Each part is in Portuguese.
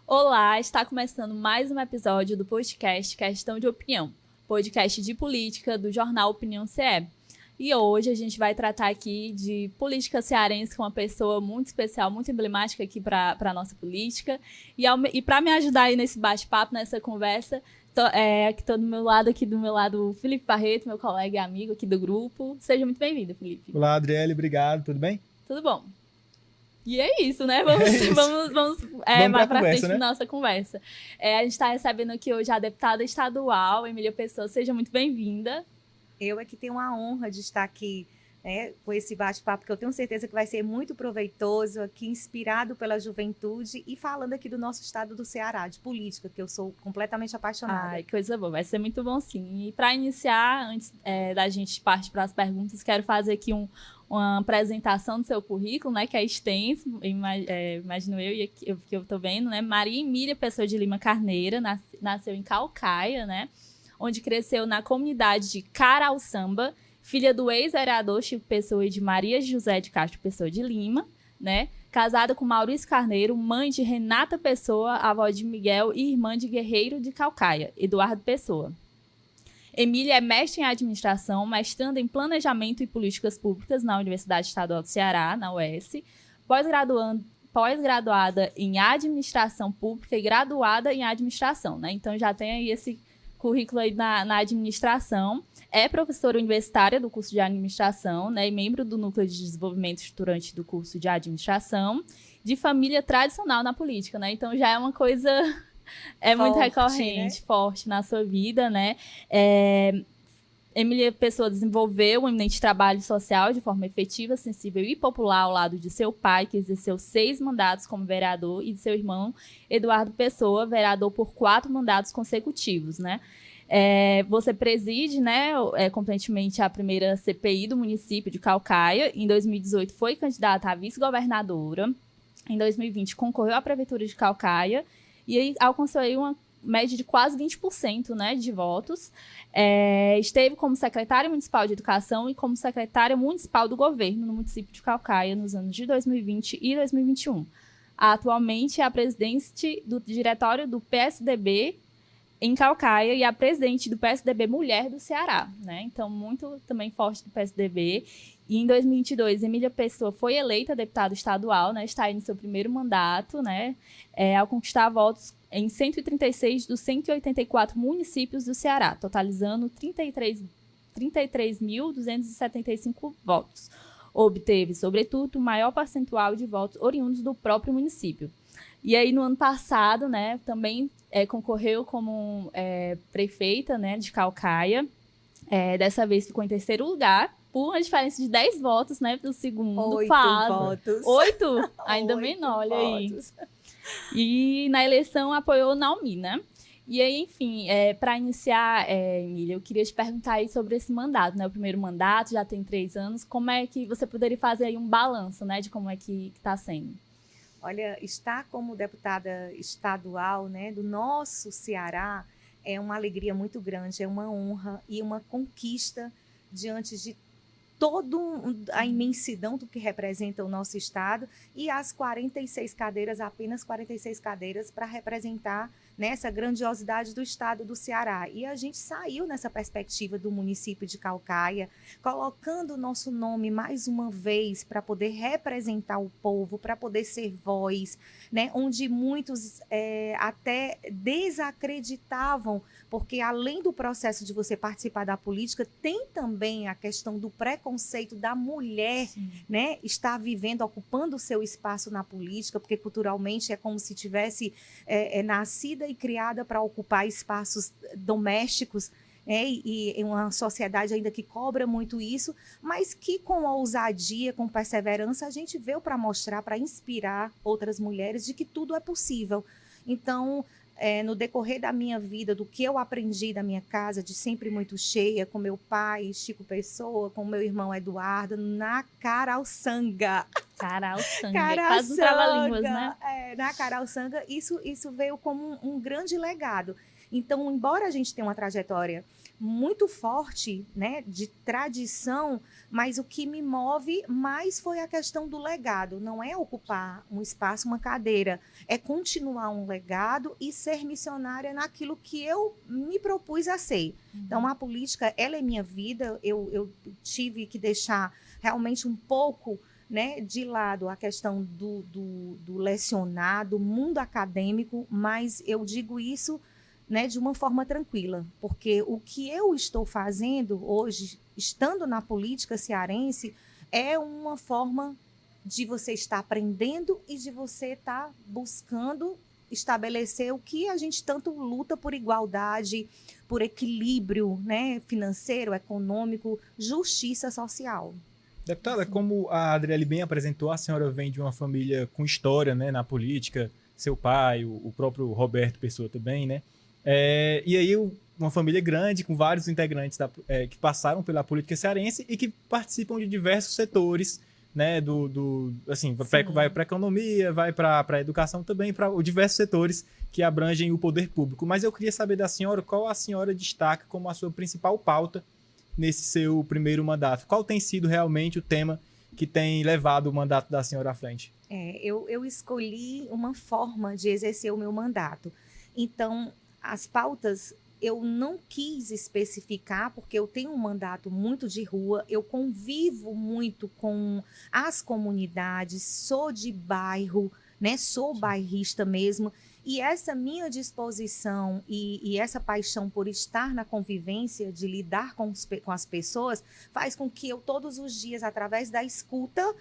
Olá, está começando mais um episódio do podcast Questão de Opinião, podcast de política do jornal Opinião CE. E hoje a gente vai tratar aqui de política cearense com uma pessoa muito especial, muito emblemática aqui para a nossa política. E para me ajudar aí nesse bate-papo, nessa conversa, aqui do meu lado, o Felipe Barreto, meu colega e amigo aqui do grupo. Seja muito bem-vindo, Felipe. Olá, Adriele, obrigado, tudo bem? Tudo bom? E é isso, né? Vamos mais pra frente né? na nossa conversa. A gente está recebendo aqui hoje a deputada estadual, Emília Pessoa. Seja muito bem-vinda. Eu é que tenho a honra de estar aqui, né, com esse bate-papo, que eu tenho certeza que vai ser muito proveitoso, aqui inspirado pela juventude e falando aqui do nosso estado do Ceará, de política, que eu sou completamente apaixonada. Ai, coisa boa, vai ser muito bom sim. E para iniciar, antes da gente partir para as perguntas, quero fazer aqui uma apresentação do seu currículo, né, que é extenso, imagino eu que eu estou vendo, né? Maria Emília Pessoa de Lima Carneira, nasceu em Caucaia, né, onde cresceu na comunidade de Carauçamba, filha do ex-vereador Chico Pessoa e de Maria José de Castro Pessoa de Lima, né, casada com Maurício Carneiro, mãe de Renata Pessoa, avó de Miguel e irmã de Guerreiro de Caucaia, Eduardo Pessoa. Emília é mestre em administração, mestrando em planejamento e políticas públicas na Universidade Estadual do Ceará, na UES, pós-graduada em administração pública e graduada em administração, né? Então já tem aí esse currículo aí na administração. É professora universitária do curso de administração, né? E membro do núcleo de desenvolvimento estruturante do curso de administração, de família tradicional na política, né? Então já é uma coisa... É muito recorrente, né? Forte na sua vida, né? Emília Pessoa desenvolveu um eminente trabalho social de forma efetiva, sensível e popular ao lado de seu pai, que exerceu 6 mandatos como vereador, e de seu irmão, Eduardo Pessoa, vereador por 4 mandatos consecutivos, né? Você preside, né, completamente a primeira CPI do município de Caucaia. Em 2018 foi candidata a vice-governadora. Em 2020 concorreu à prefeitura de Caucaia e aí alcançou aí uma média de quase 20%, né, de votos. Esteve como secretária municipal de educação e como secretária municipal do governo no município de Caucaia nos anos de 2020 e 2021. Atualmente é a presidente do diretório do PSDB em Caucaia e a presidente do PSDB Mulher do Ceará, né? Então, muito também forte do PSDB. E em 2022, Emília Pessoa foi eleita deputada estadual, né? Está aí no seu primeiro mandato, né? Ao conquistar votos em 136 dos 184 municípios do Ceará, totalizando 33.275 votos. Obteve, sobretudo, o maior percentual de votos oriundos do próprio município. E aí, no ano passado, né, também concorreu como prefeita, né, de Caucaia. Dessa vez ficou em terceiro lugar, por uma diferença de 10 votos, né, do segundo. 8 votos. 8? Ainda menor, olha votos. Aí. E na eleição apoiou Naomi, né? E aí, enfim, para iniciar, Emília, eu queria te perguntar aí sobre esse mandato, né? O primeiro mandato, já tem 3 anos. Como é que você poderia fazer aí um balanço, né, de como é que está sendo? Olha, estar como deputada estadual, né, do nosso Ceará é uma alegria muito grande, é uma honra e uma conquista diante de toda a imensidão do que representa o nosso estado e as 46 cadeiras, apenas 46 cadeiras para representar, né, essa grandiosidade do estado do Ceará. E a gente saiu nessa perspectiva do município de Caucaia, colocando o nosso nome mais uma vez para poder representar o povo, para poder ser voz, né, onde muitos até desacreditavam, porque além do processo de você participar da política, tem também a questão do preconceito da mulher, né, estar vivendo, ocupando o seu espaço na política, porque culturalmente é como se tivesse nascida e criada para ocupar espaços domésticos, e uma sociedade ainda que cobra muito isso, mas que com ousadia, com perseverança, a gente veio para mostrar, para inspirar outras mulheres de que tudo é possível. Então, no decorrer da minha vida, do que eu aprendi da minha casa, de sempre muito cheia, com meu pai, Chico Pessoa, com meu irmão Eduardo, na Carauçanga. Carauçanga, quase um trava-línguas, né? Na Carauçanga, isso veio como um grande legado. Então, embora a gente tenha uma trajetória muito forte, né, de tradição, mas o que me move mais foi a questão do legado. Não é ocupar um espaço, uma cadeira, é continuar um legado e ser missionária naquilo que eu me propus a ser. Então, a política, ela é minha vida. Eu tive que deixar realmente um pouco, né, de lado a questão do lecionar, do mundo acadêmico, mas eu digo isso, né, de uma forma tranquila, porque o que eu estou fazendo hoje, estando na política cearense, é uma forma de você estar aprendendo e de você estar buscando estabelecer o que a gente tanto luta por igualdade, por equilíbrio, né, financeiro, econômico, justiça social. Deputada, como a Adriele bem apresentou, a senhora vem de uma família com história, né, na política, seu pai, o próprio Roberto Pessoa também, né? E aí uma família grande, com vários integrantes que passaram pela política cearense e que participam de diversos setores, né, assim, vai para a economia, vai para a educação também, para diversos setores que abrangem o poder público. Mas eu queria saber da senhora qual a senhora destaca como a sua principal pauta nesse seu primeiro mandato. Qual tem sido realmente o tema que tem levado o mandato da senhora à frente? Eu escolhi uma forma de exercer o meu mandato. Então, as pautas eu não quis especificar, porque eu tenho um mandato muito de rua, eu convivo muito com as comunidades, sou de bairro, né? Sou bairrista mesmo, e essa minha disposição e essa paixão por estar na convivência, de lidar com as pessoas, faz com que eu todos os dias, através da escuta,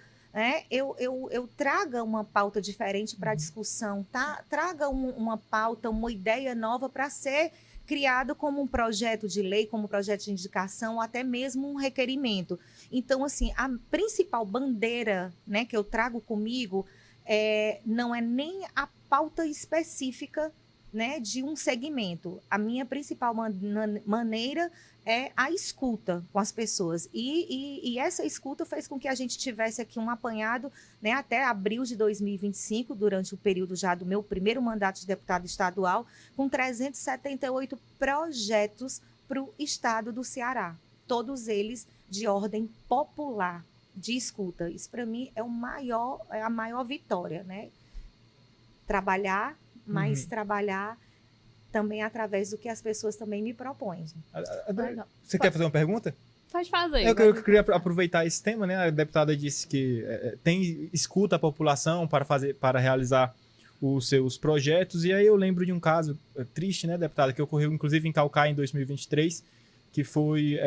eu traga uma pauta diferente para a discussão, tá? Traga uma pauta, uma ideia nova para ser criado como um projeto de lei, como um projeto de indicação, ou até mesmo um requerimento. Então, assim, a principal bandeira, né, que eu trago comigo não é nem a pauta específica, né, de um segmento. A minha principal maneira é a escuta com as pessoas. E essa escuta fez com que a gente tivesse aqui um apanhado, né, até abril de 2025, durante o período já do meu primeiro mandato de deputado estadual, com 378 projetos para o estado do Ceará. Todos eles de ordem popular, de escuta. Isso, para mim, é a maior vitória, né? Trabalhar, mas trabalhar também através do que as pessoas também me propõem. Você quer fazer uma pergunta? Pode fazer. Eu queria aproveitar esse tema, né? A deputada disse que escuta a população para realizar os seus projetos, e aí eu lembro de um caso triste, né, deputada, que ocorreu inclusive em Caucaia em 2023, que foi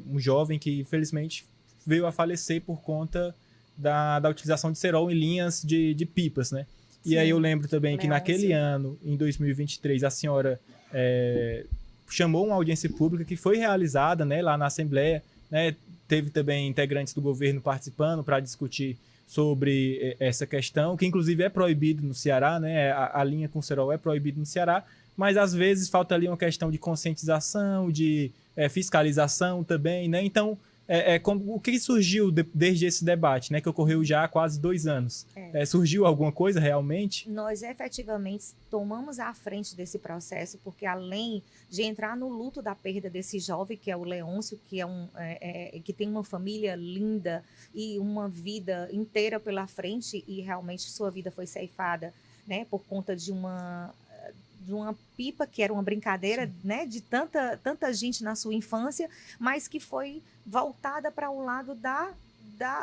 um jovem que infelizmente veio a falecer por conta da utilização de cerol em linhas de pipas, né? E aí eu lembro também que naquele ano, em 2023, a senhora chamou uma audiência pública que foi realizada, né, lá na Assembleia, né? Teve também integrantes do governo participando para discutir sobre essa questão, que inclusive é proibido no Ceará, né? A linha com cerol é proibida no Ceará, mas às vezes falta ali uma questão de conscientização, de fiscalização também, né? Então, o que surgiu desde esse debate, né, que ocorreu já há quase 2 anos? Surgiu alguma coisa realmente? Nós efetivamente tomamos à frente desse processo, porque além de entrar no luto da perda desse jovem, que é o Leôncio, que que tem uma família linda e uma vida inteira pela frente, e realmente sua vida foi ceifada, né, por conta de uma pipa, que era uma brincadeira, né, de tanta gente na sua infância, mas que foi voltada para o lado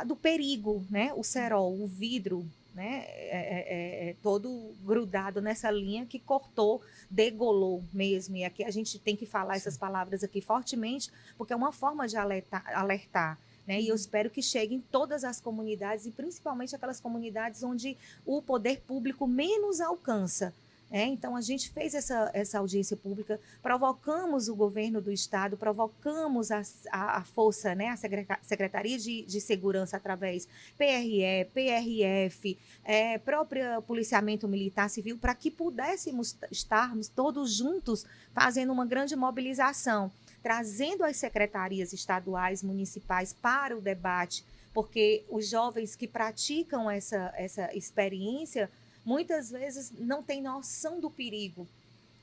do perigo, né? O cerol, o vidro, né? Todo grudado nessa linha que cortou, degolou mesmo. E aqui a gente tem que falar essas palavras aqui fortemente, porque é uma forma de alertar. Né? E eu espero que chegue em todas as comunidades, e principalmente aquelas comunidades onde o poder público menos alcança. Então, a gente fez essa audiência pública, provocamos o governo do estado, provocamos a força, né, a Secretaria de Segurança através PRE, PRF, próprio policiamento militar civil, para que pudéssemos estarmos todos juntos fazendo uma grande mobilização, trazendo as secretarias estaduais, municipais para o debate, porque os jovens que praticam essa experiência muitas vezes não tem noção do perigo.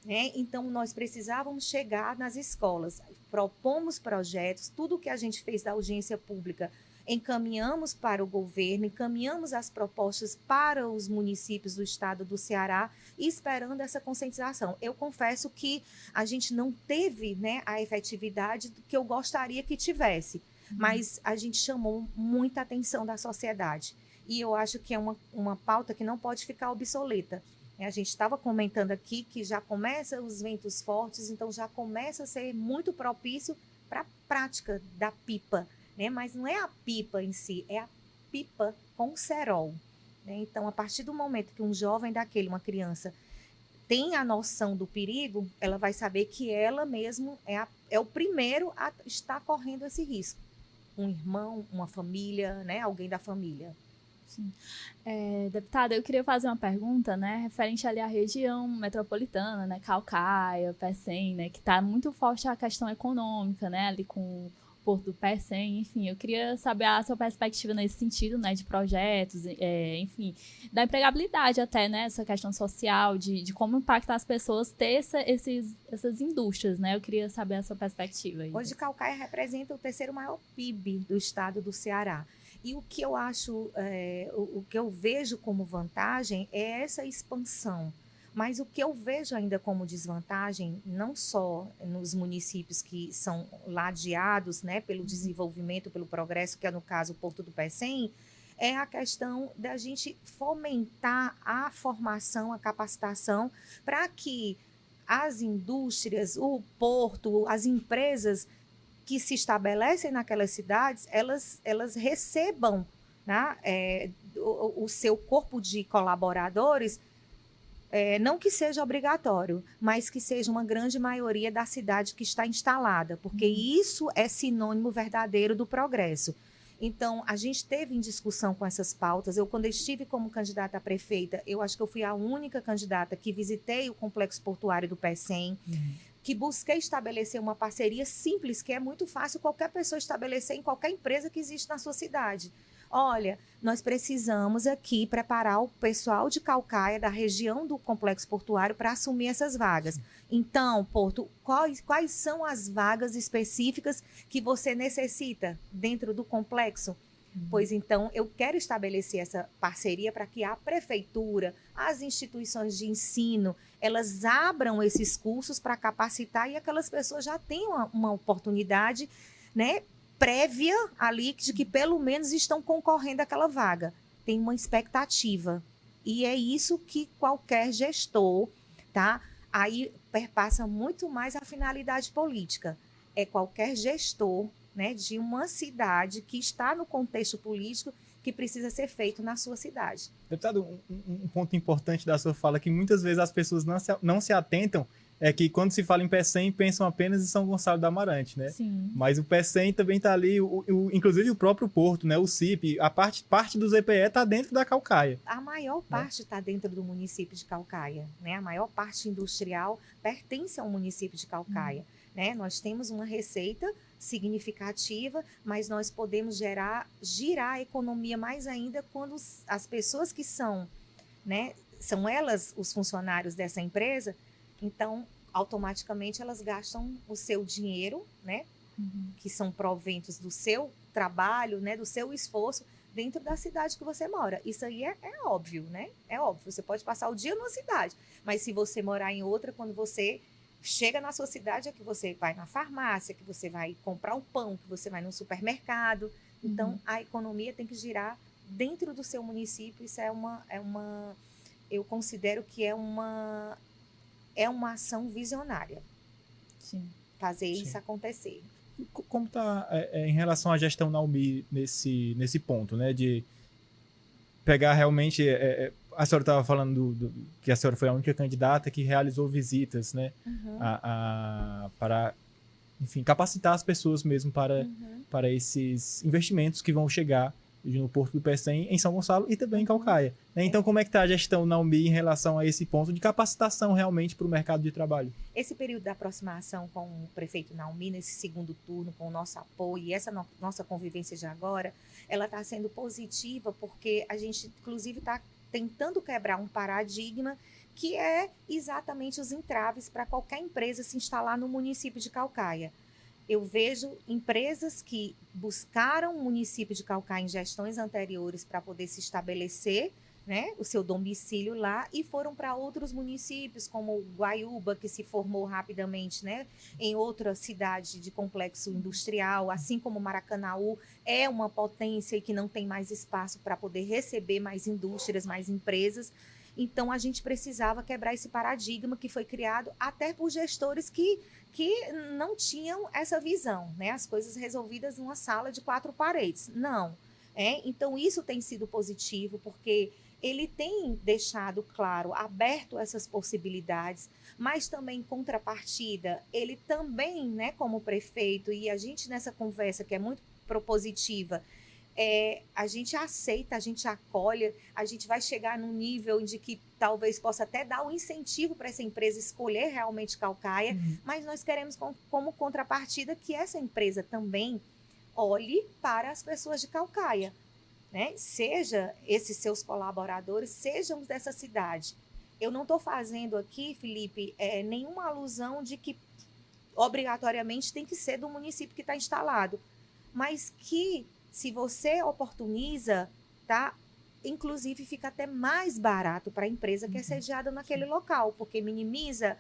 né? Então, nós precisávamos chegar nas escolas, propomos projetos, tudo que a gente fez da audiência pública, encaminhamos para o governo, encaminhamos as propostas para os municípios do estado do Ceará, esperando essa conscientização. Eu confesso que a gente não teve, né, a efetividade que eu gostaria que tivesse, mas a gente chamou muita atenção da sociedade. E eu acho que é uma pauta que não pode ficar obsoleta. A gente estava comentando aqui que já começa os ventos fortes, então já começa a ser muito propício para a prática da pipa, né? Mas não é a pipa em si, é a pipa com cerol, né? Então, a partir do momento que um jovem daquele, uma criança, tem a noção do perigo, ela vai saber que ela mesmo é o primeiro a estar correndo esse risco. Um irmão, uma família, né? Alguém da família. Sim. Deputada, eu queria fazer uma pergunta, né, referente ali à região metropolitana, né, Caucaia, Pecém, né, que está muito forte a questão econômica, né, ali com o Porto do Pecém, enfim, eu queria saber a sua perspectiva nesse sentido, né, de projetos, enfim, da empregabilidade até, né, essa questão social, de como impactar as pessoas ter essas indústrias, né, eu queria saber a sua perspectiva aí. Hoje, Caucaia representa o terceiro maior PIB do estado do Ceará. E o que eu acho, o que eu vejo como vantagem é essa expansão. Mas o que eu vejo ainda como desvantagem, não só nos municípios que são ladeados, né, pelo desenvolvimento, pelo progresso, que é no caso o Porto do Pecém, é a questão da gente fomentar a formação, a capacitação, para que as indústrias, o porto, as empresas que se estabelecem naquelas cidades, elas recebam, né, o seu corpo de colaboradores, não que seja obrigatório, mas que seja uma grande maioria da cidade que está instalada, porque isso é sinônimo verdadeiro do progresso. Então, a gente teve em discussão com essas pautas. Eu, quando estive como candidata a prefeita, eu acho que eu fui a única candidata que visitei o Complexo Portuário do Pecém, que busquei estabelecer uma parceria simples, que é muito fácil qualquer pessoa estabelecer em qualquer empresa que existe na sua cidade. Olha, nós precisamos aqui preparar o pessoal de Caucaia, da região do Complexo Portuário, para assumir essas vagas. Então, Porto, quais são as vagas específicas que você necessita dentro do complexo? Pois então, eu quero estabelecer essa parceria para que a prefeitura, as instituições de ensino, elas abram esses cursos para capacitar e aquelas pessoas já tenham uma oportunidade, né, prévia ali de que pelo menos estão concorrendo àquela vaga. Tem uma expectativa. E é isso que qualquer gestor, tá? Aí perpassa muito mais a finalidade política. É qualquer gestor, né, de uma cidade que está no contexto político que precisa ser feito na sua cidade. Deputado, um ponto importante da sua fala que muitas vezes as pessoas não se atentam é que quando se fala em Pecém, pensam apenas em São Gonçalo do Amarante, né? Sim. Mas o Pecém também está ali, inclusive o próprio porto, né? O CIP, a parte do ZPE está dentro da Caucaia. A maior parte está dentro do município de Caucaia, né? A maior parte industrial pertence ao município de Caucaia, né? Nós temos uma receita significativa, mas nós podemos girar a economia mais ainda quando as pessoas que são, né, são elas os funcionários dessa empresa, então automaticamente elas gastam o seu dinheiro, né, que são proventos do seu trabalho, né, do seu esforço dentro da cidade que você mora. Isso aí é óbvio, né? É óbvio. Você pode passar o dia numa cidade, mas se você morar em outra, quando você chega na sua cidade, é que você vai na farmácia, que você vai comprar o pão, que você vai no supermercado. Então, a economia tem que girar dentro do seu município. Isso eu considero que é uma ação visionária. Sim. Fazer isso acontecer. Como está em relação à gestão Naumi nesse ponto, né? De pegar realmente... a senhora estava falando que a senhora foi a única candidata que realizou visitas, né? Para, enfim, capacitar as pessoas mesmo para esses investimentos que vão chegar no Porto do Pecém, em São Gonçalo e também em Caucaia. Né? Então, como é que está a gestão Naumi em relação a esse ponto de capacitação realmente para o mercado de trabalho? Esse período da aproximação com o prefeito Naumi, nesse segundo turno, com o nosso apoio e essa nossa convivência de agora, ela está sendo positiva porque a gente, inclusive, está tentando quebrar um paradigma que é exatamente os entraves para qualquer empresa se instalar no município de Caucaia. Eu vejo empresas que buscaram o município de Caucaia em gestões anteriores para poder se estabelecer, né, o seu domicílio lá, e foram para outros municípios, como Guaiúba, que se formou rapidamente, né, em outra cidade de complexo industrial, assim como Maracanaú é uma potência e que não tem mais espaço para poder receber mais indústrias, mais empresas. Então, a gente precisava quebrar esse paradigma que foi criado até por gestores que não tinham essa visão, né? As coisas resolvidas numa sala de 4 paredes. Não. Então, isso tem sido positivo, porque ele tem deixado claro, aberto essas possibilidades, mas também, em contrapartida, ele também, né, como prefeito, e a gente nessa conversa que é muito propositiva, a gente aceita, a gente acolhe, a gente vai chegar num nível de que talvez possa até dar um incentivo para essa empresa escolher realmente Caucaia, mas nós queremos como contrapartida que essa empresa também olhe para as pessoas de Caucaia, né? Seja esses seus colaboradores, sejam dessa cidade. Eu não estou fazendo aqui, Felipe, nenhuma alusão de que obrigatoriamente tem que ser do município que está instalado, mas que se você oportuniza, tá? Inclusive fica até mais barato para a empresa que é sediada naquele local, porque minimiza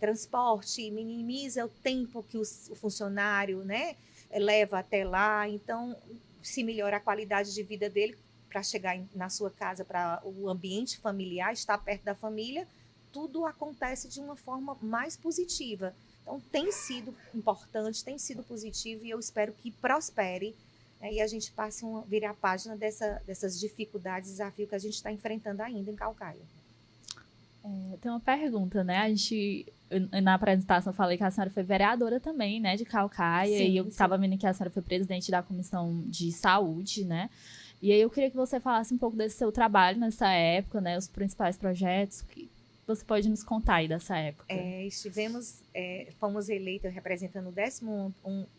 transporte, minimiza o tempo que o funcionário, né, leva até lá. Então, se melhora a qualidade de vida dele para chegar na sua casa, para o ambiente familiar, estar perto da família, tudo acontece de uma forma mais positiva. Então, tem sido importante, tem sido positivo e eu espero que prospere. E a gente passe vire a página dessas dificuldades, desafios que a gente está enfrentando ainda em Caucaia. Tem uma pergunta, né? Na apresentação eu falei que a senhora foi vereadora também, né, de Caucaia, sim, e eu estava vendo que a senhora foi presidente da Comissão de Saúde, né? E aí eu queria que você falasse um pouco desse seu trabalho nessa época, né? Os principais projetos que você pode nos contar aí dessa época. Fomos eleitos representando o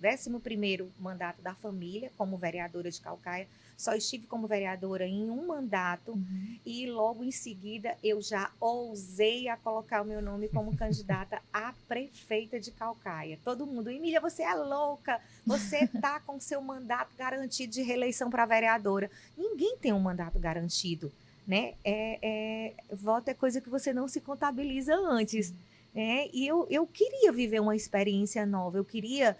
11º mandato da família como vereadora de Caucaia. Só estive como vereadora em um mandato e logo em seguida eu já ousei a colocar o meu nome como candidata a prefeita de Caucaia. Todo mundo, Emília, você é louca, você está com seu mandato garantido de reeleição para vereadora. Ninguém tem um mandato garantido, né? Voto é coisa que você não se contabiliza antes. E eu queria viver uma experiência nova, eu queria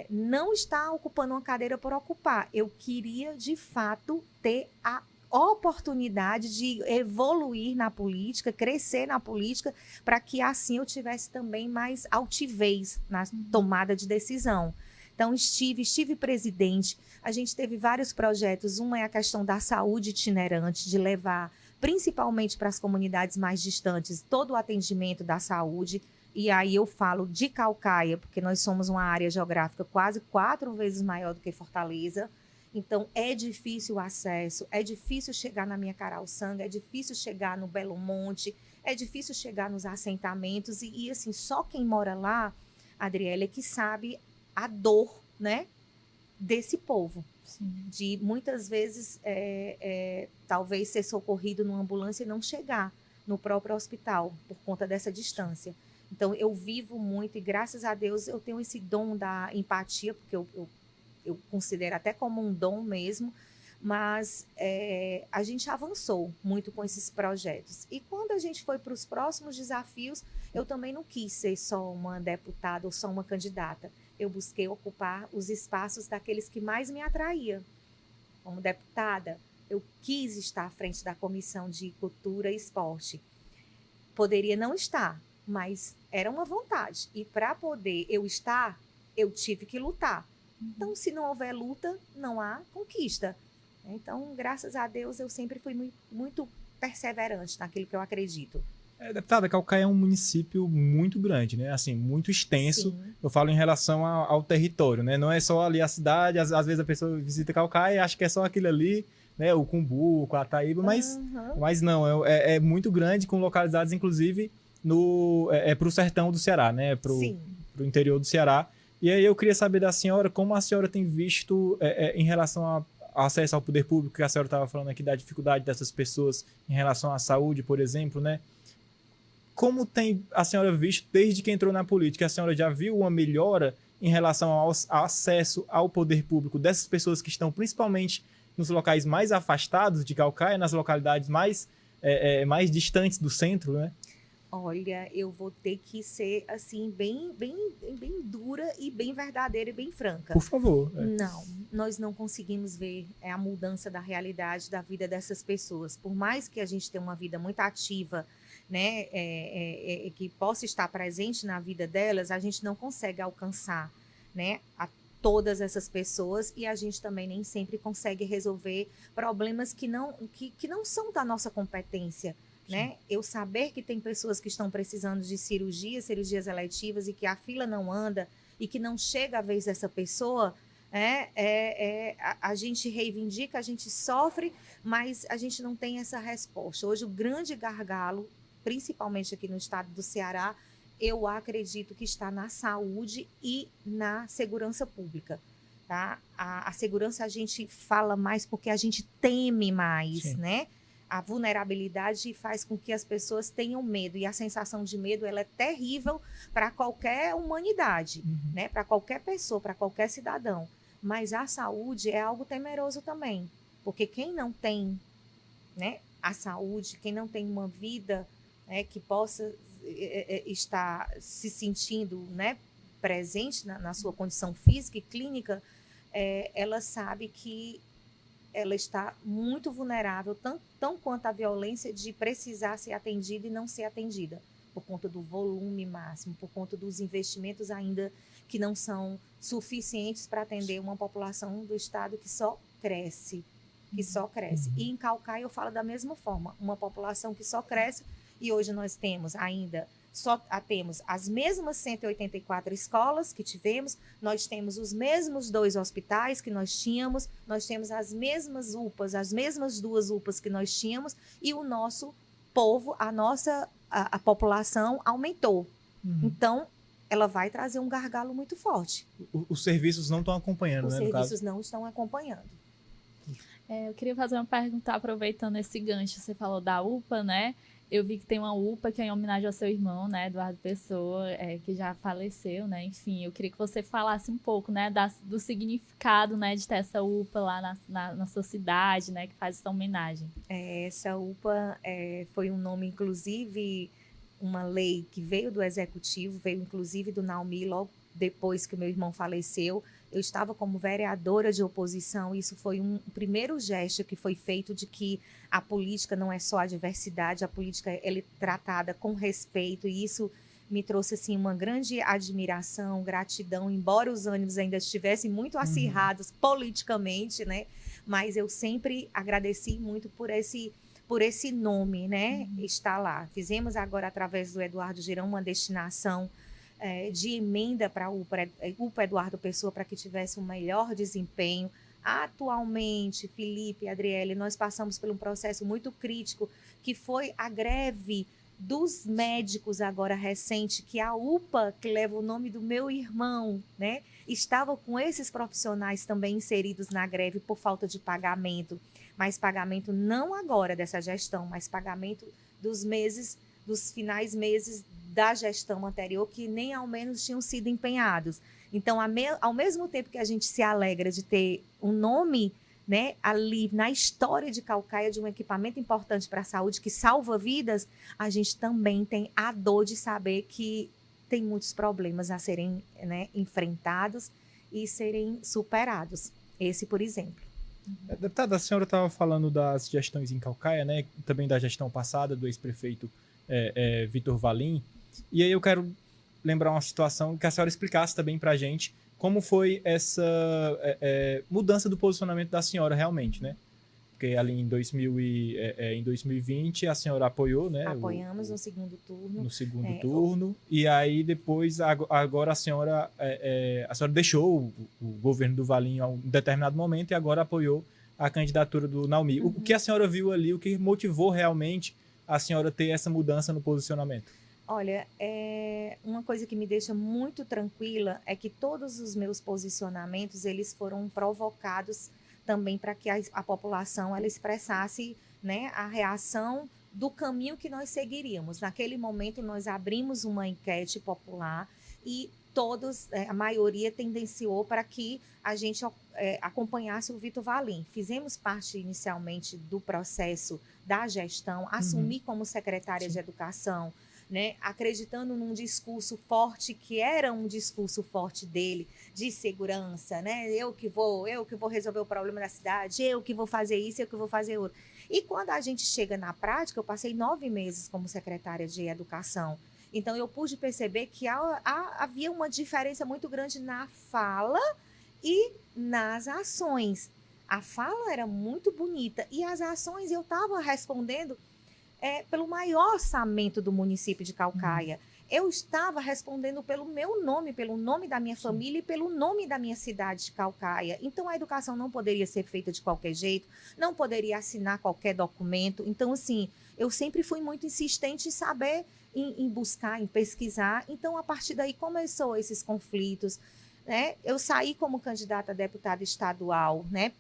não estar ocupando uma cadeira por ocupar, eu queria de fato ter a oportunidade de evoluir na política, crescer na política, para que assim eu tivesse também mais altivez na tomada de decisão. Então, estive presidente, a gente teve vários projetos, uma é a questão da saúde itinerante, de levar principalmente para as comunidades mais distantes todo o atendimento da saúde, e aí eu falo de Caucaia, porque nós somos uma área geográfica quase 4 vezes maior do que Fortaleza, então é difícil o acesso, é difícil chegar na minha Caraúçanga, é difícil chegar no Belo Monte, é difícil chegar nos assentamentos, e assim, só quem mora lá, Adriele, é que sabe a dor, né, desse povo. Sim. De muitas vezes talvez ser socorrido numa ambulância e não chegar no próprio hospital por conta dessa distância. Então eu vivo muito e graças a Deus eu tenho esse dom da empatia, porque eu considero até como um dom mesmo, mas a gente avançou muito com esses projetos. E quando a gente foi para os próximos desafios, eu também não quis ser só uma deputada ou só uma candidata. Eu busquei ocupar os espaços daqueles que mais me atraíam. Como deputada, eu quis estar à frente da Comissão de Cultura e Esporte. Poderia não estar, mas era uma vontade. E para poder eu estar, eu tive que lutar. Então, se não houver luta, não há conquista. Então, graças a Deus, eu sempre fui muito perseverante naquilo que eu acredito. Deputada, Caucaia é um município muito grande, né? Assim, muito extenso. Sim. Eu falo em relação ao território, né? Não é só ali a cidade, às vezes a pessoa visita Caucaia e acha que é só aquilo ali, né? O Cumbu, o Cataíba, mas não, é muito grande, com localidades, inclusive, para o sertão do Ceará, né? Para o interior do Ceará. E aí eu queria saber da senhora, como a senhora tem visto em relação ao acesso ao poder público, que a senhora estava falando aqui da dificuldade dessas pessoas em relação à saúde, por exemplo, né? como tem a senhora visto desde que entrou na política? A senhora já viu uma melhora em relação ao acesso ao poder público dessas pessoas que estão principalmente nos locais mais afastados de Caucaia, nas localidades mais distantes do centro, né? Olha, eu vou ter que ser assim bem dura e bem verdadeira e bem franca. Por favor. Não, nós não conseguimos ver a mudança da realidade da vida dessas pessoas. Por mais que a gente tenha uma vida muito ativa, né, que possa estar presente na vida delas, a gente não consegue alcançar, né, a todas essas pessoas, e a gente também nem sempre consegue resolver problemas que não são da nossa competência. Né? Eu saber que tem pessoas que estão precisando de cirurgias eletivas, e que a fila não anda e que não chega a vez dessa pessoa, a gente reivindica, a gente sofre, mas a gente não tem essa resposta. Hoje o grande gargalo, principalmente aqui no estado do Ceará, eu acredito que está na saúde e na segurança pública. Tá? A segurança a gente fala mais porque a gente teme mais, Sim. né? A vulnerabilidade faz com que as pessoas tenham medo, e a sensação de medo ela é terrível para qualquer humanidade, né? Para qualquer pessoa, para qualquer cidadão. Mas a saúde é algo temeroso também, porque quem não tem, né, a saúde, quem não tem uma vida, né, que possa estar se sentindo, né, presente na sua condição física e clínica, ela sabe que ela está muito vulnerável, tão quanto a violência de precisar ser atendida e não ser atendida, por conta do volume máximo, por conta dos investimentos ainda que não são suficientes para atender uma população do estado que só cresce, E em Caucaia eu falo da mesma forma, uma população que só cresce, e hoje nós temos ainda temos as mesmas 184 escolas que tivemos, nós temos os mesmos 2 hospitais que nós tínhamos, nós temos as mesmas UPAs, as mesmas 2 UPAs que nós tínhamos, e o nosso povo, a população aumentou. Então, ela vai trazer um gargalo muito forte. Os serviços não estão acompanhando, Os né? serviços não estão acompanhando. Eu queria fazer uma pergunta, aproveitando esse gancho, você falou da UPA, né? Eu vi que tem uma UPA que é em homenagem ao seu irmão, né, Eduardo Pessoa, que já faleceu, né? Enfim, eu queria que você falasse um pouco, né, do significado, né, de ter essa UPA lá na sua cidade, né, que faz essa homenagem. Essa UPA foi um nome, inclusive, uma lei que veio do Executivo, veio inclusive do Naumi, logo depois que o meu irmão faleceu. Eu estava como vereadora de oposição, e isso foi um primeiro gesto que foi feito de que a política não é só a diversidade, a política é tratada com respeito, e isso me trouxe assim, uma grande admiração, gratidão, embora os ânimos ainda estivessem muito acirrados politicamente, né? Mas eu sempre agradeci muito por esse nome, né? Está lá. Fizemos agora, através do Eduardo Girão, uma destinação de emenda para a UPA Eduardo Pessoa, para que tivesse um melhor desempenho. Atualmente, Felipe e Adriele, nós passamos por um processo muito crítico, que foi a greve dos médicos agora recente, que a UPA, que leva o nome do meu irmão, né, estava com esses profissionais também inseridos na greve por falta de pagamento, mas pagamento não agora dessa gestão, mas pagamento dos finais meses da gestão anterior, que nem ao menos tinham sido empenhados. Então, ao mesmo tempo que a gente se alegra de ter um nome, né, ali na história de Caucaia, de um equipamento importante para a saúde que salva vidas, a gente também tem a dor de saber que tem muitos problemas a serem, né, enfrentados e serem superados. Esse, por exemplo. Deputada, a senhora estava falando das gestões em Caucaia, né, também da gestão passada do ex-prefeito Vitor Valim. E aí eu quero lembrar uma situação que a senhora explicasse também para a gente como foi essa mudança do posicionamento da senhora realmente, né? Porque ali em 2020 a senhora apoiou, né? Apoiamos no segundo turno. No segundo turno. E aí depois, agora a senhora deixou o governo do Valim em um determinado momento e agora apoiou a candidatura do Naumi. O que a senhora viu ali, o que motivou realmente a senhora ter essa mudança no posicionamento? Olha, uma coisa que me deixa muito tranquila é que todos os meus posicionamentos, eles foram provocados também para que a população ela expressasse, né, a reação do caminho que nós seguiríamos. Naquele momento, nós abrimos uma enquete popular e a maioria tendenciou para que a gente acompanhasse o Vitor Valim. Fizemos parte inicialmente do processo da gestão, assumi como secretária de Educação, né, acreditando num discurso forte, que era um discurso forte dele, de segurança, né? Eu que vou resolver o problema da cidade, eu que vou fazer isso, eu que vou fazer outro. E quando a gente chega na prática, eu passei 9 meses como secretária de Educação. Então, eu pude perceber que havia uma diferença muito grande na fala e nas ações. A fala era muito bonita e as ações eu estava respondendo pelo maior orçamento do município de Caucaia. Eu estava respondendo pelo meu nome, pelo nome da minha família e pelo nome da minha cidade de Caucaia. Então, a educação não poderia ser feita de qualquer jeito, não poderia assinar qualquer documento. Então, assim, eu sempre fui muito insistente em saber, em buscar, em pesquisar. Então, a partir daí, começou esses conflitos, né? Eu saí como candidata a deputada estadual, né?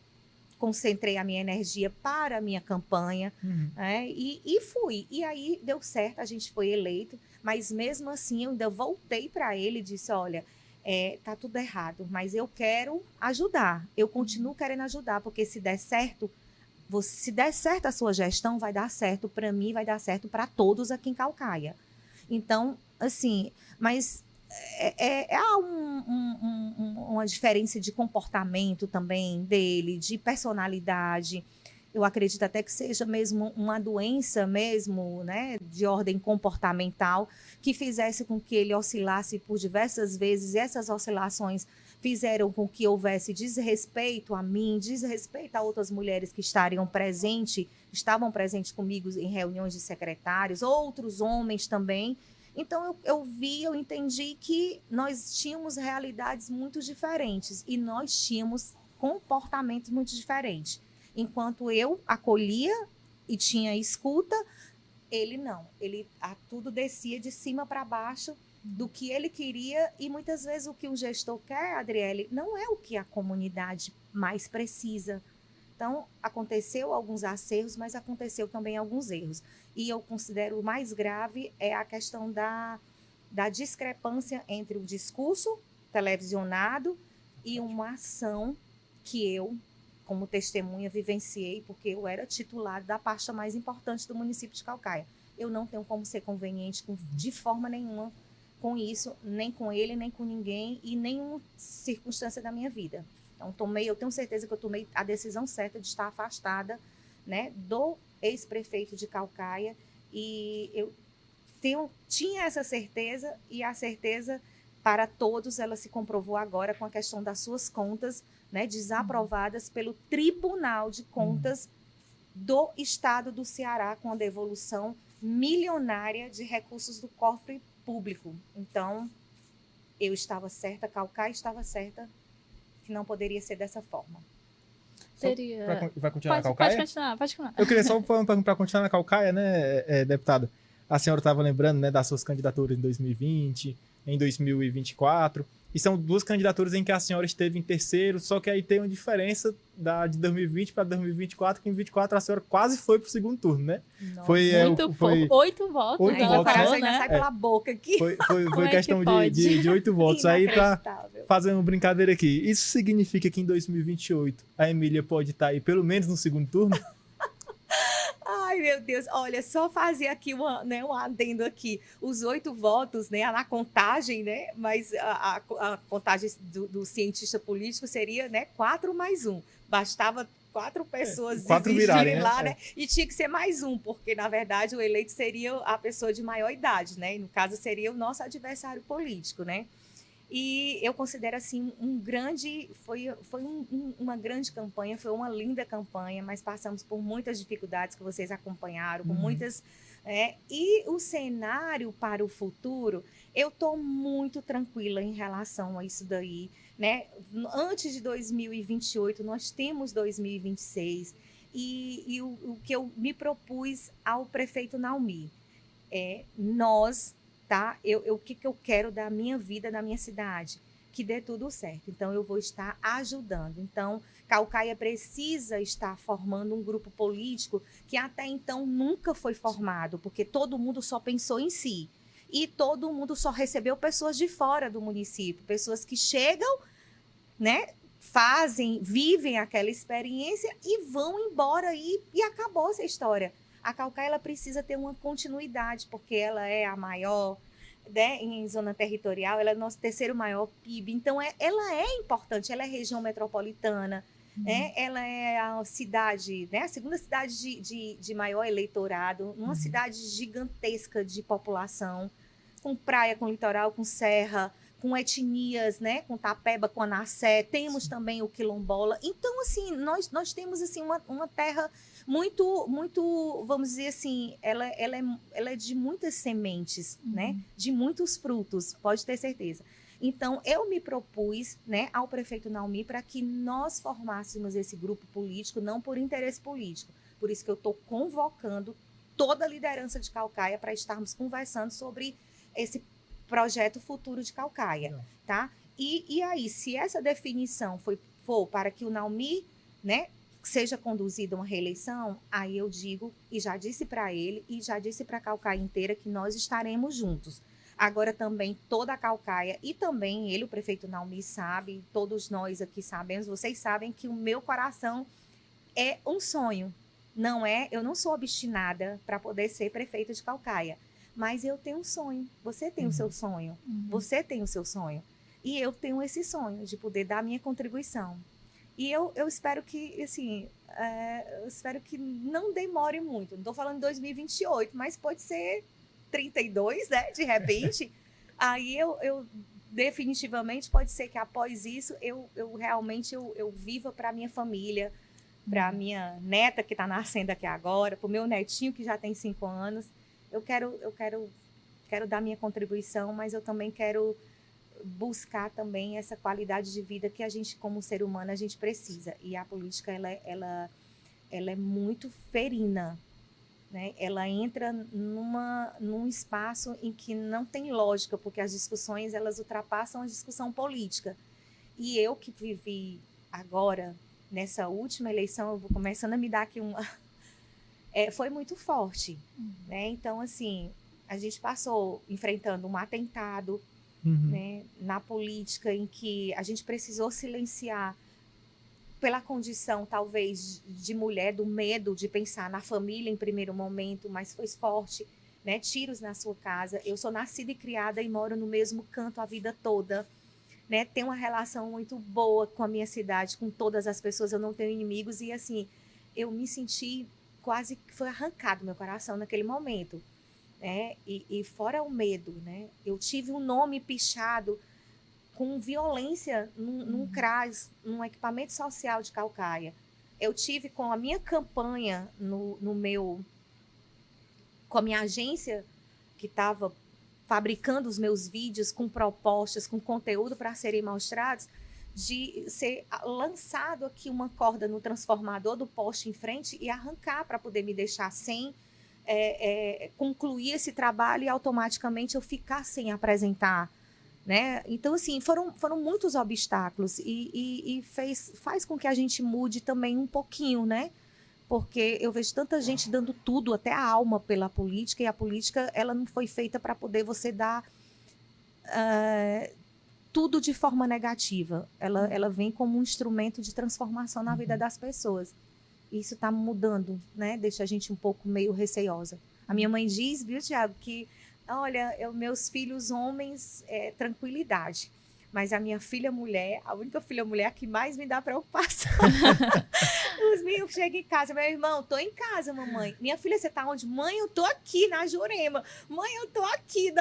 Concentrei a minha energia para a minha campanha, né? E fui. E aí deu certo, a gente foi eleito, mas mesmo assim eu ainda voltei para ele e disse, olha, tá tudo errado, mas eu quero ajudar, eu continuo querendo ajudar, porque se der certo a sua gestão, vai dar certo para mim, vai dar certo para todos aqui em Caucaia. Então, assim, mas há uma diferença de comportamento também dele, de personalidade. Eu acredito até que seja mesmo uma doença mesmo, né, de ordem comportamental, que fizesse com que ele oscilasse por diversas vezes, e essas oscilações fizeram com que houvesse desrespeito a mim, desrespeito a outras mulheres que estavam presentes comigo em reuniões de secretários, outros homens também. Então, eu entendi que nós tínhamos realidades muito diferentes e nós tínhamos comportamentos muito diferentes. Enquanto eu acolhia e tinha escuta, ele não. Tudo descia de cima para baixo do que ele queria, e muitas vezes o que um gestor quer, Adriele, não é o que a comunidade mais precisa. Então, aconteceu alguns acertos, mas aconteceu também alguns erros. E eu considero o mais grave é a questão da discrepância entre o discurso televisionado e uma ação que eu, como testemunha, vivenciei, porque eu era titular da pasta mais importante do município de Caucaia. Eu não tenho como ser conveniente de forma nenhuma com isso, nem com ele, nem com ninguém, e nenhuma circunstância da minha vida. Então, eu tenho certeza que eu tomei a decisão certa de estar afastada, né, do ex-prefeito de Caucaia, e eu tinha essa certeza, e a certeza para todos ela se comprovou agora com a questão das suas contas, né, desaprovadas pelo Tribunal de Contas do Estado do Ceará, com a devolução milionária de recursos do cofre público. Então, eu estava certa, Caucaia estava certa, que não poderia ser dessa forma. Seria... Vai continuar na Caucaia? Pode continuar. Eu queria só para continuar na Caucaia, né, deputada? A senhora estava lembrando, né, das suas candidaturas em 2020, em 2024, e são 2 candidaturas em que a senhora esteve em terceiro, só que aí tem uma diferença de 2020 para 2024, que em 2024 a senhora quase foi para o segundo turno, né? Nossa, foi 8 votos. 8 votos, né? Sai pela boca aqui. Foi questão de 8 votos. Aí, para fazer uma brincadeira aqui, isso significa que em 2028 a Emília pode estar aí pelo menos no segundo turno? Ai, meu Deus, olha, só fazer aqui um adendo aqui. Os 8 votos, né, na contagem, né, mas a contagem do cientista político seria, né, 4 mais 1. Bastava 4 pessoas desistirem lá, né? E tinha que ser mais 1, porque, na verdade, o eleito seria a pessoa de maior idade, né? E, no caso, seria o nosso adversário político, né? E eu considero, assim, uma grande campanha, foi uma linda campanha, mas passamos por muitas dificuldades que vocês acompanharam, com muitas... e o cenário para o futuro, eu estou muito tranquila em relação a isso daí, né? Antes de 2028, nós temos 2026, e o que eu me propus ao prefeito Naumi tá? O que eu quero da minha vida, da minha cidade? que dê tudo certo. Então, eu vou estar ajudando. Então, Caucaia precisa estar formando um grupo político que até então nunca foi formado, porque todo mundo só pensou em si. E todo mundo só recebeu pessoas de fora do município, pessoas que chegam, né, vivem aquela experiência e vão embora e acabou essa história. A Caucaia ela precisa ter uma continuidade, porque ela é a maior, né, em zona territorial, ela é o nosso terceiro maior PIB, então ela é importante, ela é região metropolitana, né, ela é a cidade, né, a segunda cidade de maior eleitorado, uma cidade gigantesca de população, com praia, com litoral, com serra, com etnias, né, com Tapeba, com Anassé, temos também o quilombola. Então, assim, nós temos assim uma terra muito, vamos dizer assim, ela é de muitas sementes, né, de muitos frutos, pode ter certeza. Então, eu me propus, né, ao prefeito Naumi para que nós formássemos esse grupo político, não por interesse político. Por isso que eu estou convocando toda a liderança de Caucaia para estarmos conversando sobre esse projeto futuro de Caucaia, tá? E aí, se essa definição for para que o Naumi, né, seja conduzido a uma reeleição, aí eu digo, e já disse para ele, e já disse para a Caucaia inteira, que nós estaremos juntos. Agora também toda a Caucaia, e também ele, o prefeito Naumi, sabe, todos nós aqui sabemos, vocês sabem que o meu coração é um sonho. Eu não sou obstinada para poder ser prefeita de Caucaia. Mas eu tenho um sonho, você tem o seu sonho, você tem o seu sonho. E eu tenho esse sonho de poder dar a minha contribuição. E eu espero que, assim, eu espero que não demore muito. Não estou falando 2028, mas pode ser 32, né, de repente. Aí eu definitivamente, pode ser que após isso, eu realmente viva para a minha família, para a minha neta que está nascendo aqui agora, para o meu netinho que já tem 5 anos. Eu quero dar minha contribuição, mas eu também quero buscar também essa qualidade de vida que a gente, como ser humano, a gente precisa. E a política, ela é muito ferina, né? Ela entra num espaço em que não tem lógica, porque as discussões, elas ultrapassam a discussão política. E eu que vivi agora, nessa última eleição, eu vou começando a me dar aqui uma... foi muito forte, né? Então, assim, a gente passou enfrentando um atentado, né, na política, em que a gente precisou silenciar pela condição, talvez, de mulher, do medo de pensar na família em primeiro momento, mas foi forte, né? Tiros na sua casa. Eu sou nascida e criada e moro no mesmo canto a vida toda, né? Tenho uma relação muito boa com a minha cidade, com todas as pessoas, eu não tenho inimigos e, assim, eu me senti... quase que foi arrancado meu coração naquele momento, né? E fora o medo, né? Eu tive um nome pichado com violência num CRAS, num equipamento social de Caucaia. Eu tive com a minha campanha com a minha agência que estava fabricando os meus vídeos com propostas, com conteúdo para serem mostrados, de ser lançado aqui uma corda no transformador do poste em frente e arrancar para poder me deixar sem concluir esse trabalho e automaticamente eu ficar sem apresentar, né? Então, assim, foram muitos obstáculos e faz com que a gente mude também um pouquinho, né? Porque eu vejo tanta gente dando tudo, até a alma pela política, e a política, ela não foi feita para poder você dar... tudo de forma negativa. Ela vem como um instrumento de transformação na vida das pessoas. Isso está mudando, né? Deixa a gente um pouco meio receiosa. A minha mãe diz, viu, Tiago, que, olha, meus filhos homens, tranquilidade. Mas a minha filha mulher, a única filha mulher que mais me dá preocupação. Os meninos chegam em casa, meu irmão, tô em casa, mamãe. Minha filha, você tá onde? Mãe, eu tô aqui na Jurema. Mãe, eu tô aqui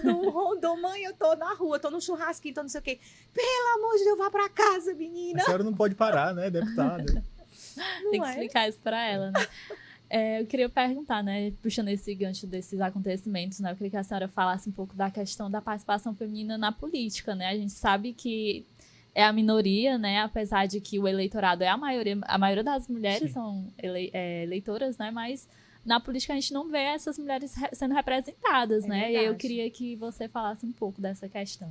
no Rondon. Mãe, eu tô na rua, tô no churrasquinho, tô não sei o quê. Pelo amor de Deus, vá pra casa, menina. A senhora não pode parar, né, deputada? Tem que explicar isso pra ela, né? Eu queria perguntar, né, puxando esse gancho desses acontecimentos, né, eu queria que a senhora falasse um pouco da questão da participação feminina na política, né? A gente sabe que é a minoria, né, apesar de que o eleitorado é a maioria das mulheres são eleitoras, né, mas na política a gente não vê essas mulheres sendo representadas, né? E eu verdade. queria que você falasse um pouco dessa questão.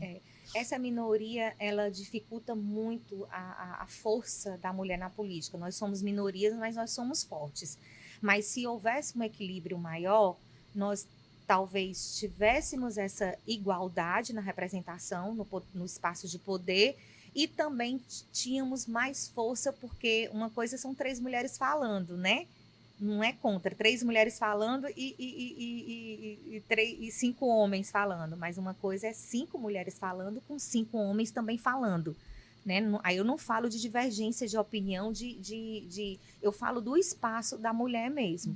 Essa minoria, ela dificulta muito a força da mulher na política. Nós somos minorias, mas nós somos fortes. Mas se houvesse um equilíbrio maior, nós talvez tivéssemos essa igualdade na representação, no espaço de poder, e também tínhamos mais força, porque uma coisa são 3 mulheres falando, né? Não é contra 3 mulheres falando e 5 homens falando, mas uma coisa é 5 mulheres falando com 5 homens também falando, né? Aí eu não falo de divergência de opinião, eu falo do espaço da mulher mesmo.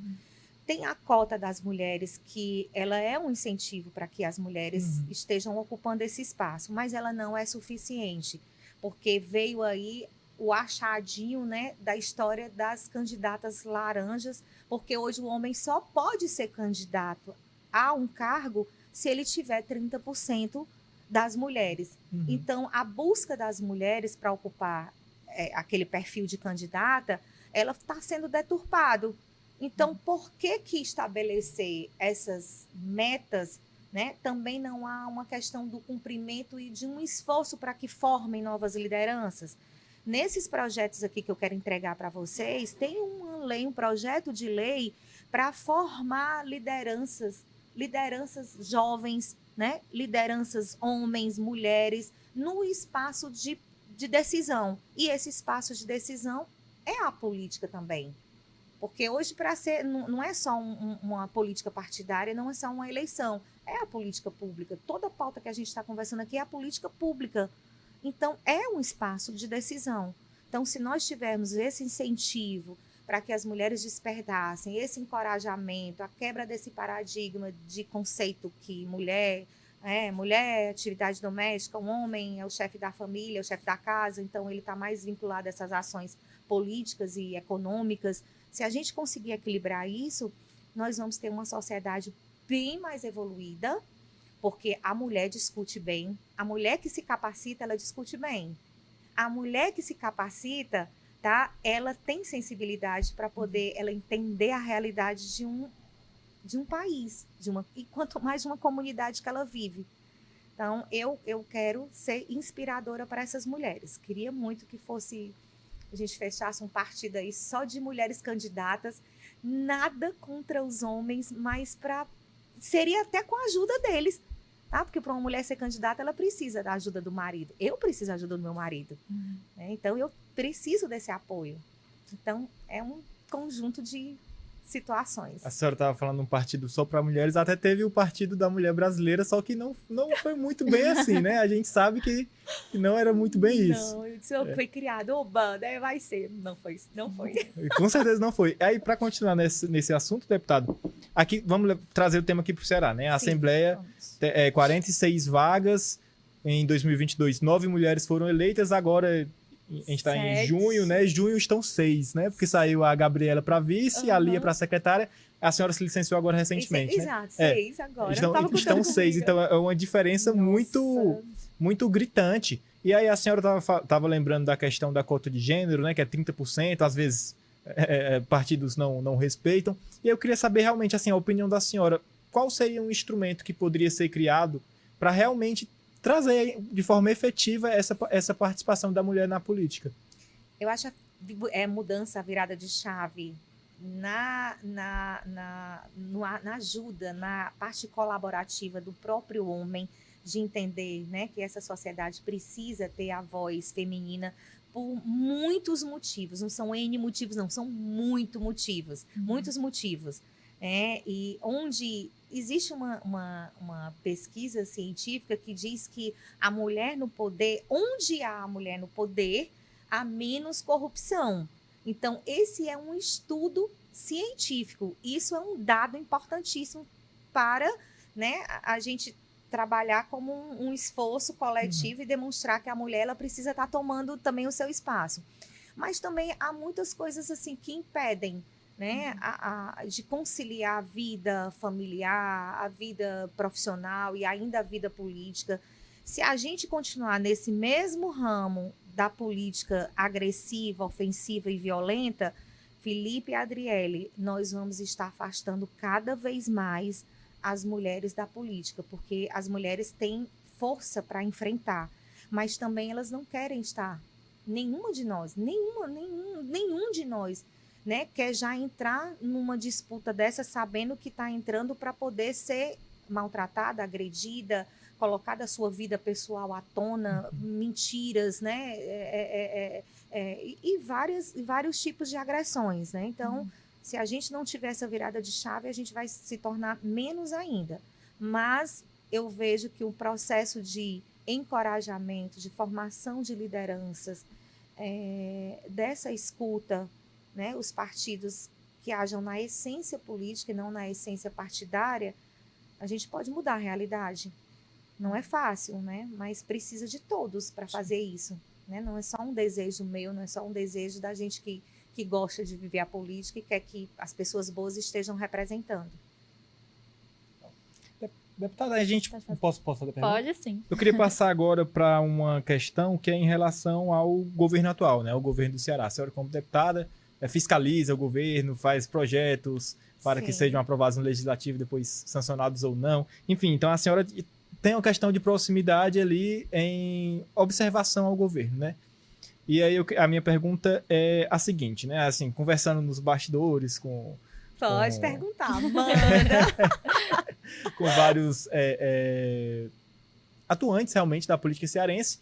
Tem a cota das mulheres, que ela é um incentivo para que as mulheres estejam ocupando esse espaço, mas ela não é suficiente, porque veio aí o achadinho, né, da história das candidatas laranjas, porque hoje o homem só pode ser candidato a um cargo se ele tiver 30% das mulheres. Então, a busca das mulheres para ocupar aquele perfil de candidata, ela está sendo deturpado. Então, por que estabelecer essas metas, né? Também não há uma questão do cumprimento e de um esforço para que formem novas lideranças. Nesses projetos aqui que eu quero entregar para vocês, tem um projeto de lei para formar lideranças jovens, né? Lideranças homens, mulheres, no espaço de decisão. E esse espaço de decisão é a política também. Porque hoje, para ser, não é só uma política partidária, não é só uma eleição, é a política pública. Toda a pauta que a gente está conversando aqui é a política pública. Então, é um espaço de decisão. Então, se nós tivermos esse incentivo para que as mulheres despertassem, esse encorajamento, a quebra desse paradigma de conceito que mulher é atividade doméstica, um homem é o chefe da família, é o chefe da casa, então ele está mais vinculado a essas ações políticas e econômicas. Se a gente conseguir equilibrar isso, nós vamos ter uma sociedade bem mais evoluída, porque a mulher discute bem, a mulher que se capacita, ela discute bem. A mulher que se capacita, tá? Ela tem sensibilidade para poder ela entender a realidade de um país, e quanto mais de uma comunidade que ela vive. Então, eu quero ser inspiradora para essas mulheres. Queria muito que a gente fechasse um partido aí só de mulheres candidatas, nada contra os homens, mas seria até com a ajuda deles, tá? Porque para uma mulher ser candidata, ela precisa da ajuda do marido. Eu preciso da ajuda do meu marido. Né? Então, eu preciso desse apoio. Então, é um conjunto de situações. A senhora estava falando um partido só para mulheres, até teve o Partido da Mulher Brasileira, só que não foi muito bem assim, né? A gente sabe que não era muito bem isso. Não, foi criado, banda, vai ser. Não foi. Com certeza não foi. Aí, para continuar nesse assunto, deputado, aqui vamos trazer o tema aqui para o Ceará, né? A Sim, Assembleia, 46 vagas, em 2022, 9 mulheres foram eleitas, agora a gente está em junho, né? Junho estão 6, né? Porque saiu a Gabriela para vice, a Lia para secretária. A senhora se licenciou agora recentemente, né? Exato, 6 agora. Estão 6, então é uma diferença muito gritante. E aí a senhora estava lembrando da questão da cota de gênero, né? Que é 30%, às vezes partidos não respeitam. E eu queria saber realmente, assim, a opinião da senhora. Qual seria um instrumento que poderia ser criado para realmente trazer de forma efetiva essa participação da mulher na política? Eu acho mudança, a virada de chave na ajuda, na parte colaborativa do próprio homem, de entender, né, que essa sociedade precisa ter a voz feminina por muitos motivos. Não são N motivos, não, são muitos motivos. E onde existe uma pesquisa científica que diz que a mulher no poder, onde há a mulher no poder, há menos corrupção. Então, esse é um estudo científico. Isso é um dado importantíssimo para, né, a gente trabalhar como um esforço coletivo e demonstrar que a mulher ela precisa estar tomando também o seu espaço. Mas também há muitas coisas assim que impedem, né, de conciliar a vida familiar, a vida profissional e ainda a vida política. Se a gente continuar nesse mesmo ramo da política agressiva, ofensiva e violenta, Felipe e Adriele, nós vamos estar afastando cada vez mais as mulheres da política, porque as mulheres têm força para enfrentar, mas também elas não querem estar. Nenhuma de nós, nenhum de nós, né, quer já entrar numa disputa dessa sabendo que está entrando para poder ser maltratada, agredida, colocada a sua vida pessoal à tona, mentiras, né, e vários tipos de agressões, né? Então, se a gente não tiver essa virada de chave, a gente vai se tornar menos ainda. Mas eu vejo que o processo de encorajamento, de formação de lideranças, dessa escuta, né, os partidos que hajam na essência política e não na essência partidária, a gente pode mudar a realidade. Não é fácil, né? Mas precisa de todos para fazer isso. Né? Não é só um desejo meu, não é só um desejo da gente que gosta de viver a política e quer que as pessoas boas estejam representando. Deputada, a gente... Posso fazer a pergunta? Pode sim. Eu queria passar agora para uma questão que é em relação ao governo atual, né? O governo do Ceará. A senhora, como deputada, fiscaliza o governo, faz projetos para que sejam aprovados no legislativo, depois sancionados ou não. Enfim, então a senhora tem uma questão de proximidade ali em observação ao governo, né? E aí a minha pergunta é a seguinte, né? Assim, conversando nos bastidores Pode perguntar, manda. com vários atuantes realmente da política cearense.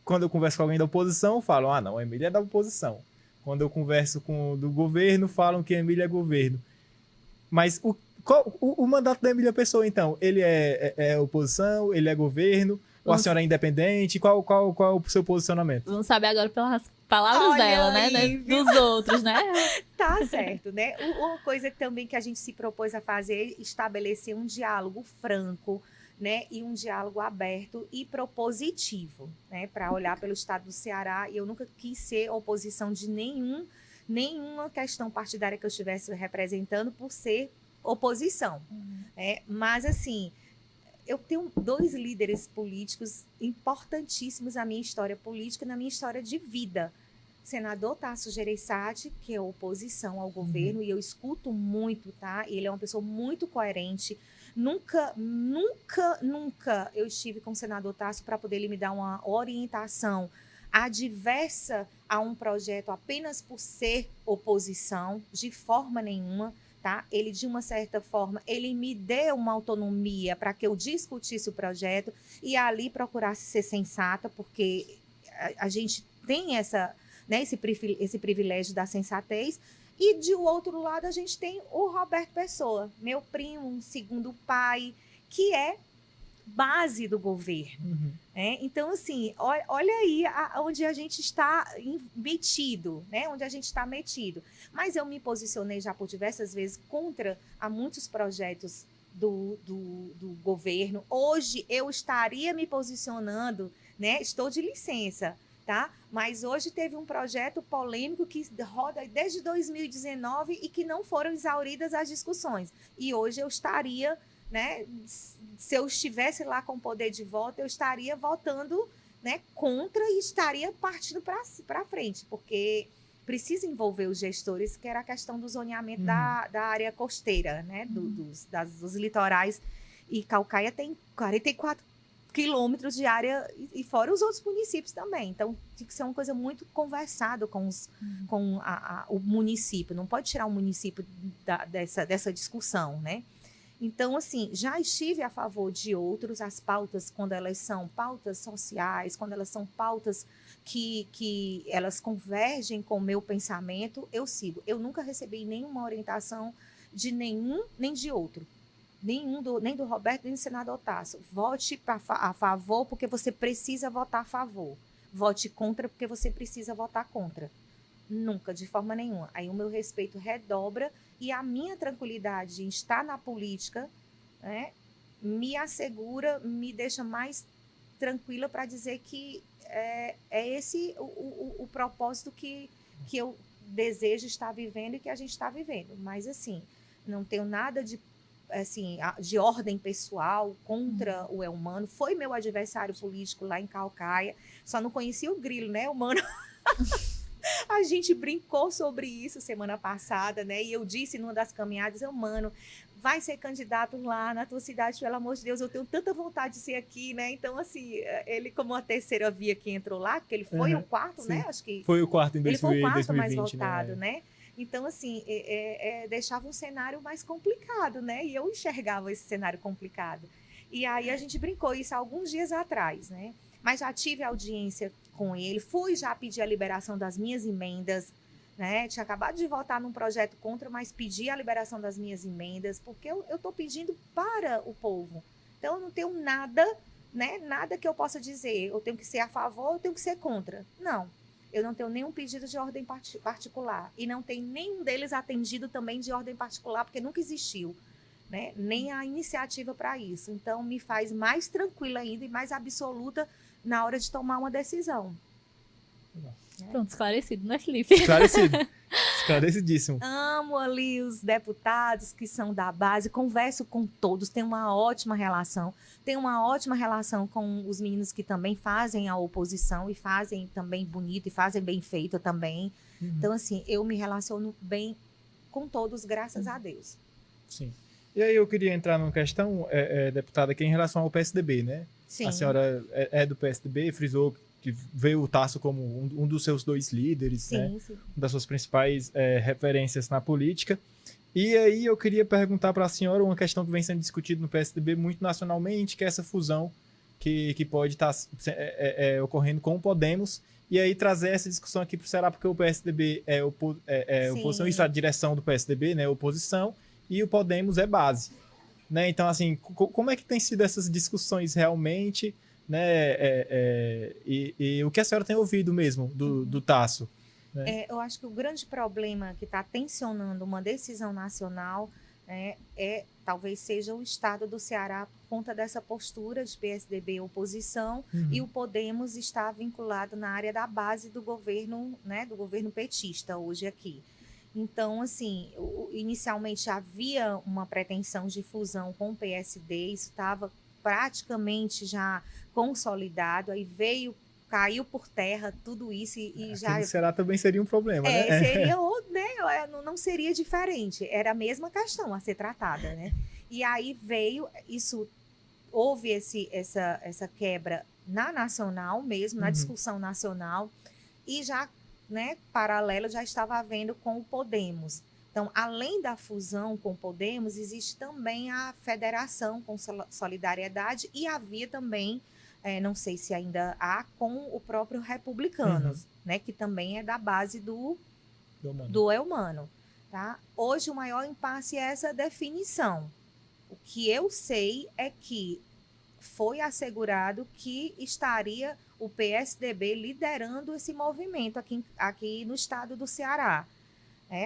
Quando eu converso com alguém da oposição, falam, não, a Emília é da oposição. Quando eu converso com do governo, falam que a Emília é governo. Mas o mandato da Emília Pessoa, então, ele é oposição, ele é governo, ou a senhora é independente? Qual é o seu posicionamento? Vamos saber agora pelas palavras dela, né? Dos outros, né? Tá certo, né? Uma coisa também que a gente se propôs a fazer é estabelecer um diálogo franco, né? E um diálogo aberto e propositivo, né? Para olhar pelo estado do Ceará. E eu nunca quis ser oposição de nenhuma questão partidária que eu estivesse representando por ser oposição. Mas, assim, eu tenho 2 líderes políticos importantíssimos na minha história política e na minha história de vida. Senador Tasso Gereissati, que é oposição ao governo, e eu escuto muito, tá? Ele é uma pessoa muito coerente. Nunca eu estive com o senador Tasso para poder ele me dar uma orientação adversa a um projeto apenas por ser oposição, de forma nenhuma. Tá? Ele, de uma certa forma, ele me deu uma autonomia para que eu discutisse o projeto e ali procurasse ser sensata, porque a gente tem esse privilégio da sensatez. E, de outro lado, a gente tem o Roberto Pessoa, meu primo, um segundo pai, que é base do governo. Então, assim, olha aí onde a gente está metido, né? Onde a gente está metido. Mas eu me posicionei já por diversas vezes contra a muitos projetos do governo. Hoje eu estaria me posicionando, né? Estou de licença, tá? Mas hoje teve um projeto polêmico que roda desde 2019 e que não foram exauridas as discussões. E hoje eu estaria, né, se eu estivesse lá com poder de voto, eu estaria votando, né, contra e estaria partindo para frente, porque precisa envolver os gestores, que era a questão do zoneamento da área costeira, né, dos litorais. E Caucaia tem 44 quilômetros de área, e fora os outros municípios também. Então, tem que ser uma coisa muito conversada com o município. Não pode tirar o município dessa discussão, né? Então, assim, já estive a favor de outros, as pautas, quando elas são pautas sociais, quando elas são pautas que elas convergem com o meu pensamento, eu sigo. Eu nunca recebi nenhuma orientação de nenhum nem de outro. Nem do Roberto, nem do senador Tasso. Vote a favor porque você precisa votar a favor. Vote contra porque você precisa votar contra. Nunca, de forma nenhuma. Aí o meu respeito redobra e a minha tranquilidade em estar na política, né, me assegura, me deixa mais tranquila para dizer que é esse o propósito que eu desejo estar vivendo e que a gente está vivendo. Mas, assim, não tenho nada de ordem pessoal contra o Elmano. Foi meu adversário político lá em Caucaia. Só não conhecia o Grilo, né, Elmano? A gente brincou sobre isso semana passada, né? E eu disse numa das caminhadas, mano, vai ser candidato lá na tua cidade, pelo amor de Deus, eu tenho tanta vontade de ser aqui, né? Então, assim, ele como a terceira via que entrou lá, porque ele foi o quarto, sim. né? Acho que foi o quarto em 2020, ele foi o quarto mais 2020, votado, né? Então, assim, deixava um cenário mais complicado, né? E eu enxergava esse cenário complicado. E aí a gente brincou isso há alguns dias atrás, né? Mas já tive audiência com ele, fui já pedir a liberação das minhas emendas, né? Tinha acabado de votar num projeto contra, mas pedi a liberação das minhas emendas, porque eu estou pedindo para o povo. Então, eu não tenho nada, né? Nada que eu possa dizer, eu tenho que ser a favor, eu tenho que ser contra. Não. Eu não tenho nenhum pedido de ordem particular. E não tem nenhum deles atendido também de ordem particular, porque nunca existiu, né? Nem a iniciativa para isso. Então, me faz mais tranquila ainda e mais absoluta na hora de tomar uma decisão. Pronto, esclarecido, né, Felipe? Esclarecido. Esclarecidíssimo. Amo ali os deputados que são da base, converso com todos, tenho uma ótima relação. Tenho uma ótima relação com os meninos que também fazem a oposição e fazem também bonito e fazem bem feito também. Então, assim, eu me relaciono bem com todos, graças a Deus. Sim. E aí eu queria entrar numa questão, deputada, aqui em relação ao PSDB, né? Sim. A senhora é do PSDB, frisou que veio o Tasso como um dos seus 2 líderes, Sim, né? sim. Uma das suas principais referências na política. E aí eu queria perguntar para a senhora uma questão que vem sendo discutida no PSDB muito nacionalmente, que é essa fusão que pode estar ocorrendo com o Podemos, e aí trazer essa discussão aqui para o Ceará, porque o PSDB é oposição, isso é a direção do PSDB, né, oposição, e o Podemos é base. Né? Então, assim, como é que tem sido essas discussões realmente, né? E o que a senhora tem ouvido mesmo do Tasso? Né? Eu acho que o grande problema que está tensionando uma decisão nacional, né, talvez seja o estado do Ceará por conta dessa postura de PSDB oposição, e o Podemos está vinculado na área da base do governo, né, do governo petista hoje aqui. Então, assim, inicialmente havia uma pretensão de fusão com o PSD, isso estava praticamente já consolidado, aí caiu por terra tudo isso e já... Aqui no Ceará também seria um problema, né? Seria, né, não seria diferente, era a mesma questão a ser tratada, né? E aí houve essa quebra na nacional mesmo, na discussão nacional, e já, né, paralelo já estava havendo com o Podemos. Então, além da fusão com o Podemos, existe também a federação com Solidariedade e havia também, não sei se ainda há, com o próprio Republicanos, né, que também é da base do Eumano. Tá? Hoje, o maior impasse é essa definição. O que eu sei é que foi assegurado que estaria o PSDB liderando esse movimento aqui no estado do Ceará.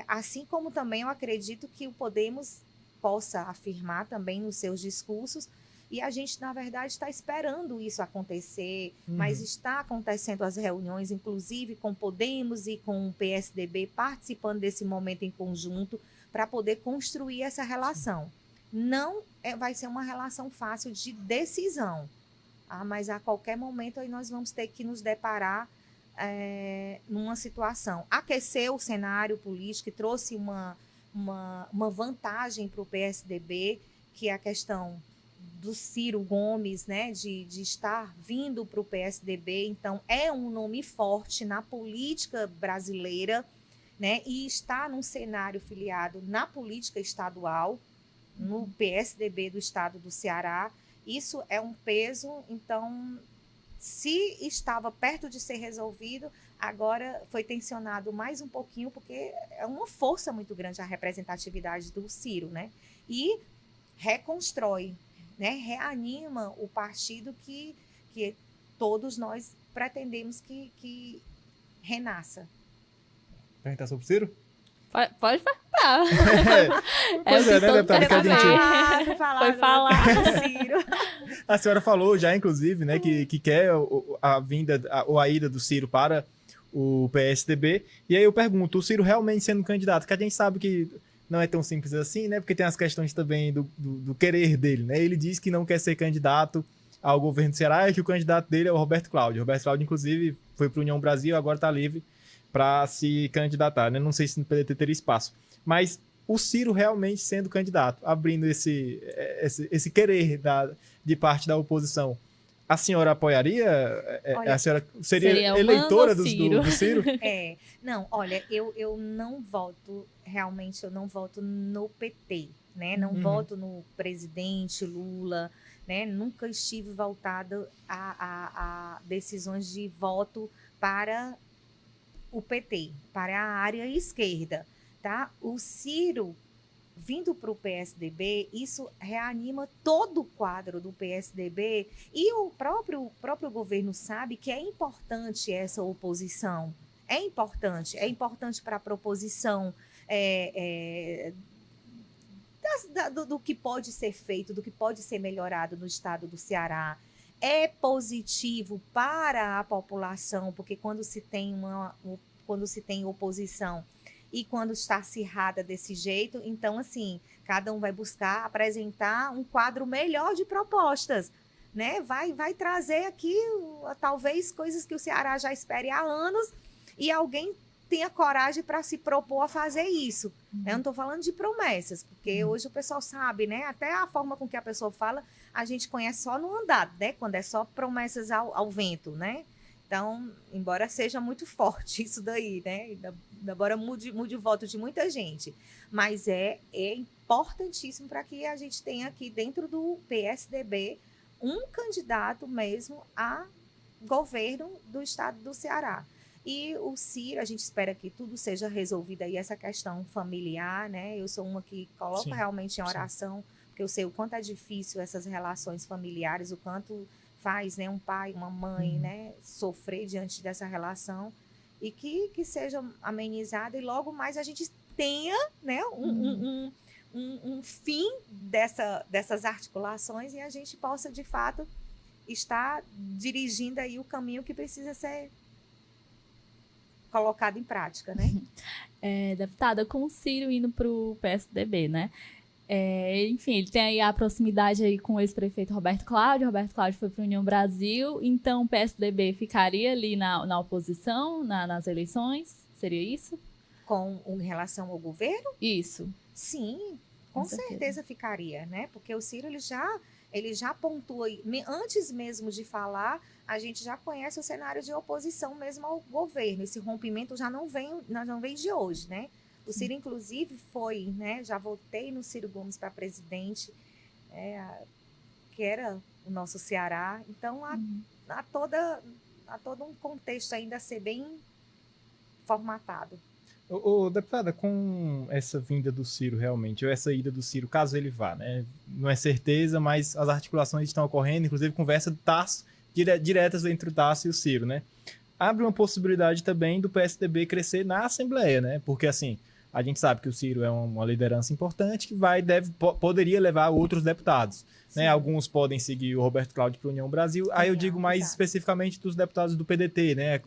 Assim como também eu acredito que o Podemos possa afirmar também nos seus discursos, e a gente, na verdade, está esperando isso acontecer, mas está acontecendo as reuniões, inclusive com Podemos e com o PSDB participando desse momento em conjunto para poder construir essa relação. Não vai ser uma relação fácil de decisão, mas a qualquer momento aí nós vamos ter que nos deparar numa situação. Aqueceu o cenário político e trouxe uma vantagem para o PSDB, que é a questão do Ciro Gomes, né, de estar vindo para o PSDB. Então, é um nome forte na política brasileira, né, e está num cenário filiado na política estadual, no PSDB do estado do Ceará. Isso é um peso. Então, se estava perto de ser resolvido, agora foi tensionado mais um pouquinho, porque é uma força muito grande a representatividade do Ciro, né? E reconstrói, né? Reanima o partido que todos nós pretendemos que renasça. Perguntar sobre o Ciro? Pode falar. Pois né, deputada? Foi falar. Ciro. A senhora falou já, inclusive, né, que quer a vinda ou a ida do Ciro para o PSDB. E aí eu pergunto, o Ciro realmente sendo candidato, que a gente sabe que não é tão simples assim, né? Porque tem as questões também do querer dele, né? Ele diz que não quer ser candidato ao governo do Ceará e que o candidato dele é o Roberto Cláudio. O Roberto Cláudio, inclusive, foi para a União Brasil, agora está livre para se candidatar, né? Não sei se no PDT teria espaço. Mas o Ciro realmente sendo candidato, abrindo esse querer de parte da oposição, a senhora apoiaria? Olha, a senhora seria seria eleitora Humano Ciro. do Ciro? Não, olha, eu não voto, realmente eu não voto no PT, né? Não voto no presidente Lula, né? Nunca estive voltada a decisões de voto para o PT, para a área esquerda, tá? O Ciro vindo para o PSDB, isso reanima todo o quadro do PSDB e o próprio governo sabe que é importante essa oposição. É importante para a proposição do que pode ser feito, do que pode ser melhorado no estado do Ceará. É positivo para a população, porque quando se tem oposição e quando está acirrada desse jeito, então, assim, cada um vai buscar apresentar um quadro melhor de propostas, né? Vai trazer aqui, talvez, coisas que o Ceará já espere há anos e alguém tenha coragem para se propor a fazer isso. Eu não estou falando de promessas, porque hoje o pessoal sabe, né? Até a forma com que a pessoa fala, a gente conhece só no andar, né? Quando é só promessas ao vento, né? Então, embora seja muito forte isso daí, né? Embora mude o voto de muita gente. Mas é importantíssimo para que a gente tenha aqui dentro do PSDB um candidato mesmo a governo do estado do Ceará. E o Ciro, a gente espera que tudo seja resolvido aí, essa questão familiar, né? Eu sou uma que coloca realmente em oração, porque eu sei o quanto é difícil essas relações familiares, o quanto faz, né, um pai, uma mãe, né, sofrer diante dessa relação e que seja amenizada e logo mais a gente tenha, né, um fim dessas articulações e a gente possa, de fato, estar dirigindo aí o caminho que precisa ser colocado em prática, né? Deputada, com o Ciro indo para o PSDB, né? Enfim, ele tem aí a proximidade aí com o ex-prefeito Roberto Cláudio foi para a União Brasil, então o PSDB ficaria ali na oposição, nas eleições, seria isso? Em relação ao governo? Isso. Sim, com certeza ficaria, né? Porque o Ciro, ele já pontua, antes mesmo de falar, a gente já conhece o cenário de oposição mesmo ao governo, esse rompimento já não vem de hoje, né? O Ciro, inclusive, foi, né? Já votei no Ciro Gomes para presidente, que era o nosso Ceará. Então, há todo um contexto ainda a ser bem formatado. Deputada, com essa vinda do Ciro realmente, ou essa ida do Ciro, caso ele vá, né? Não é certeza, mas as articulações estão ocorrendo, inclusive conversa do Tasso, diretas entre o Tasso e o Ciro, né? Abre uma possibilidade também do PSDB crescer na Assembleia, né? Porque, assim, a gente sabe que o Ciro é uma liderança importante que poderia levar outros deputados. Né? Alguns podem seguir o Roberto Cláudio para a União Brasil. Aí eu digo mais especificamente dos deputados do PDT, né?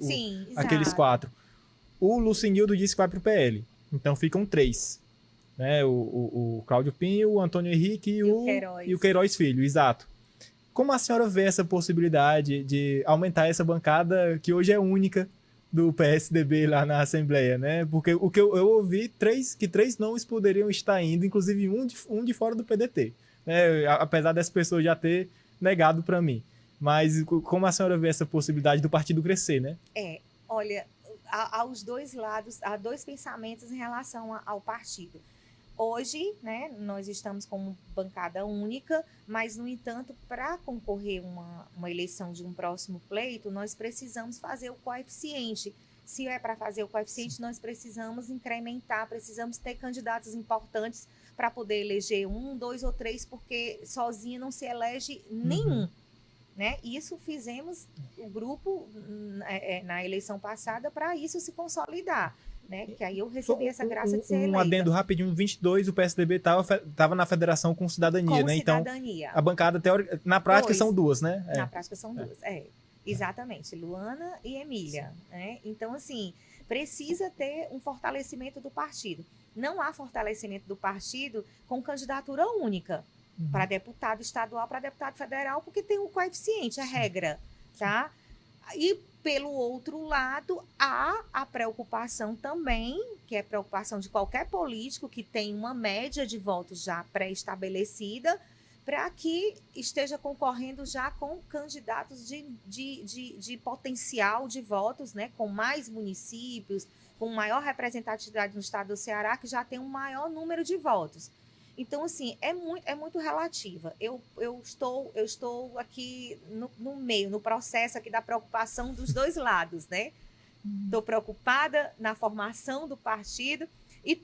Aqueles 4. O Lucinildo disse que vai para o PL. Então ficam 3. Né? O Cláudio Pinho, o Antônio Henrique e o Queiroz Filho, exato. Como a senhora vê essa possibilidade de aumentar essa bancada que hoje é única do PSDB lá na Assembleia, né? Porque o que eu ouvi, que 3 nomes poderiam estar indo, inclusive um de fora do PDT, né? Apesar dessa pessoa já ter negado para mim. Mas como a senhora vê essa possibilidade do partido crescer, né? Olha, aos dois lados, há 2 pensamentos em relação ao partido. Hoje, né, nós estamos com bancada única, mas, no entanto, para concorrer uma eleição de um próximo pleito, nós precisamos fazer o coeficiente. Se é para fazer o coeficiente, nós precisamos incrementar, precisamos ter candidatos importantes para poder eleger 1, 2 ou 3, porque sozinho não se elege nenhum. Né? Isso fizemos o grupo na eleição passada para isso se consolidar. Né? Que aí eu recebi essa graça de ser eleita. Um adendo rapidinho, 22, o PSDB estava na federação com cidadania, né? Cidadania. Então, a bancada teórica, na prática são 2, né? Na prática são 2, exatamente, Luana e Emília. Né? Então, assim, precisa ter um fortalecimento do partido. Não há fortalecimento do partido com candidatura única para deputado estadual, para deputado federal, porque tem um coeficiente, a regra, tá? E, pelo outro lado, há a preocupação também, que é preocupação de qualquer político que tem uma média de votos já pré-estabelecida, para que esteja concorrendo já com candidatos de potencial de votos, né, com mais municípios, com maior representatividade no estado do Ceará, que já tem um maior número de votos. Então, assim, é muito relativa. Eu estou aqui no meio, no processo aqui da preocupação dos dois lados, né? Estou preocupada na formação do partido, e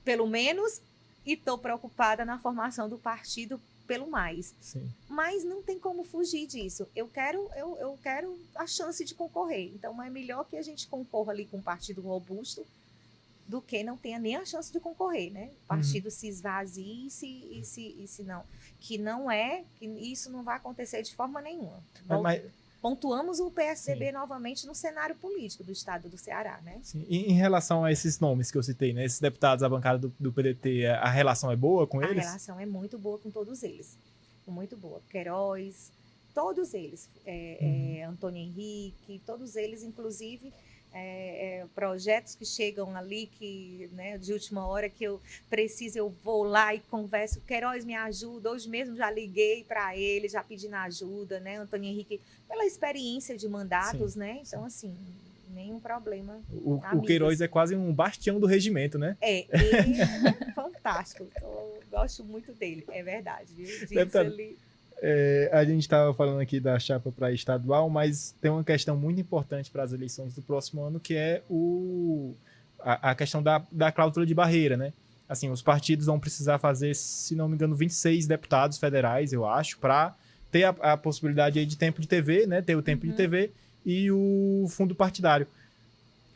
pelo menos, e estou preocupada na formação do partido pelo mais. Sim. Mas não tem como fugir disso. Eu quero a chance de concorrer. Então, é melhor que a gente concorra ali com um partido robusto do que não tenha nem a chance de concorrer, né? O partido se esvazie e se não. Que isso não vai acontecer de forma nenhuma. Pontuamos o PSDB Sim. novamente no cenário político do estado do Ceará, né? Sim. E em relação a esses nomes que eu citei, né? Esses deputados da bancada do PDT, a relação é boa com eles? A relação é muito boa com todos eles. Muito boa. Queiroz, todos eles. Antônio Henrique, todos eles, inclusive, projetos que chegam ali, que, né, de última hora que eu preciso, eu vou lá e converso. Queiroz, me ajuda. Hoje mesmo já liguei para ele, já pedindo ajuda, né? Antônio Henrique, pela experiência de mandatos, Sim. né? Então, assim, nenhum problema. O Queiroz é quase um bastião do regimento, né? Ele é fantástico. Eu gosto muito dele, é verdade. A gente estava falando aqui da chapa para estadual, mas tem uma questão muito importante para as eleições do próximo ano, que é a questão da cláusula de barreira, né? Assim, os partidos vão precisar fazer, se não me engano, 26 deputados federais, eu acho, para ter a possibilidade aí de tempo de TV, né? Ter o tempo de TV e o fundo partidário.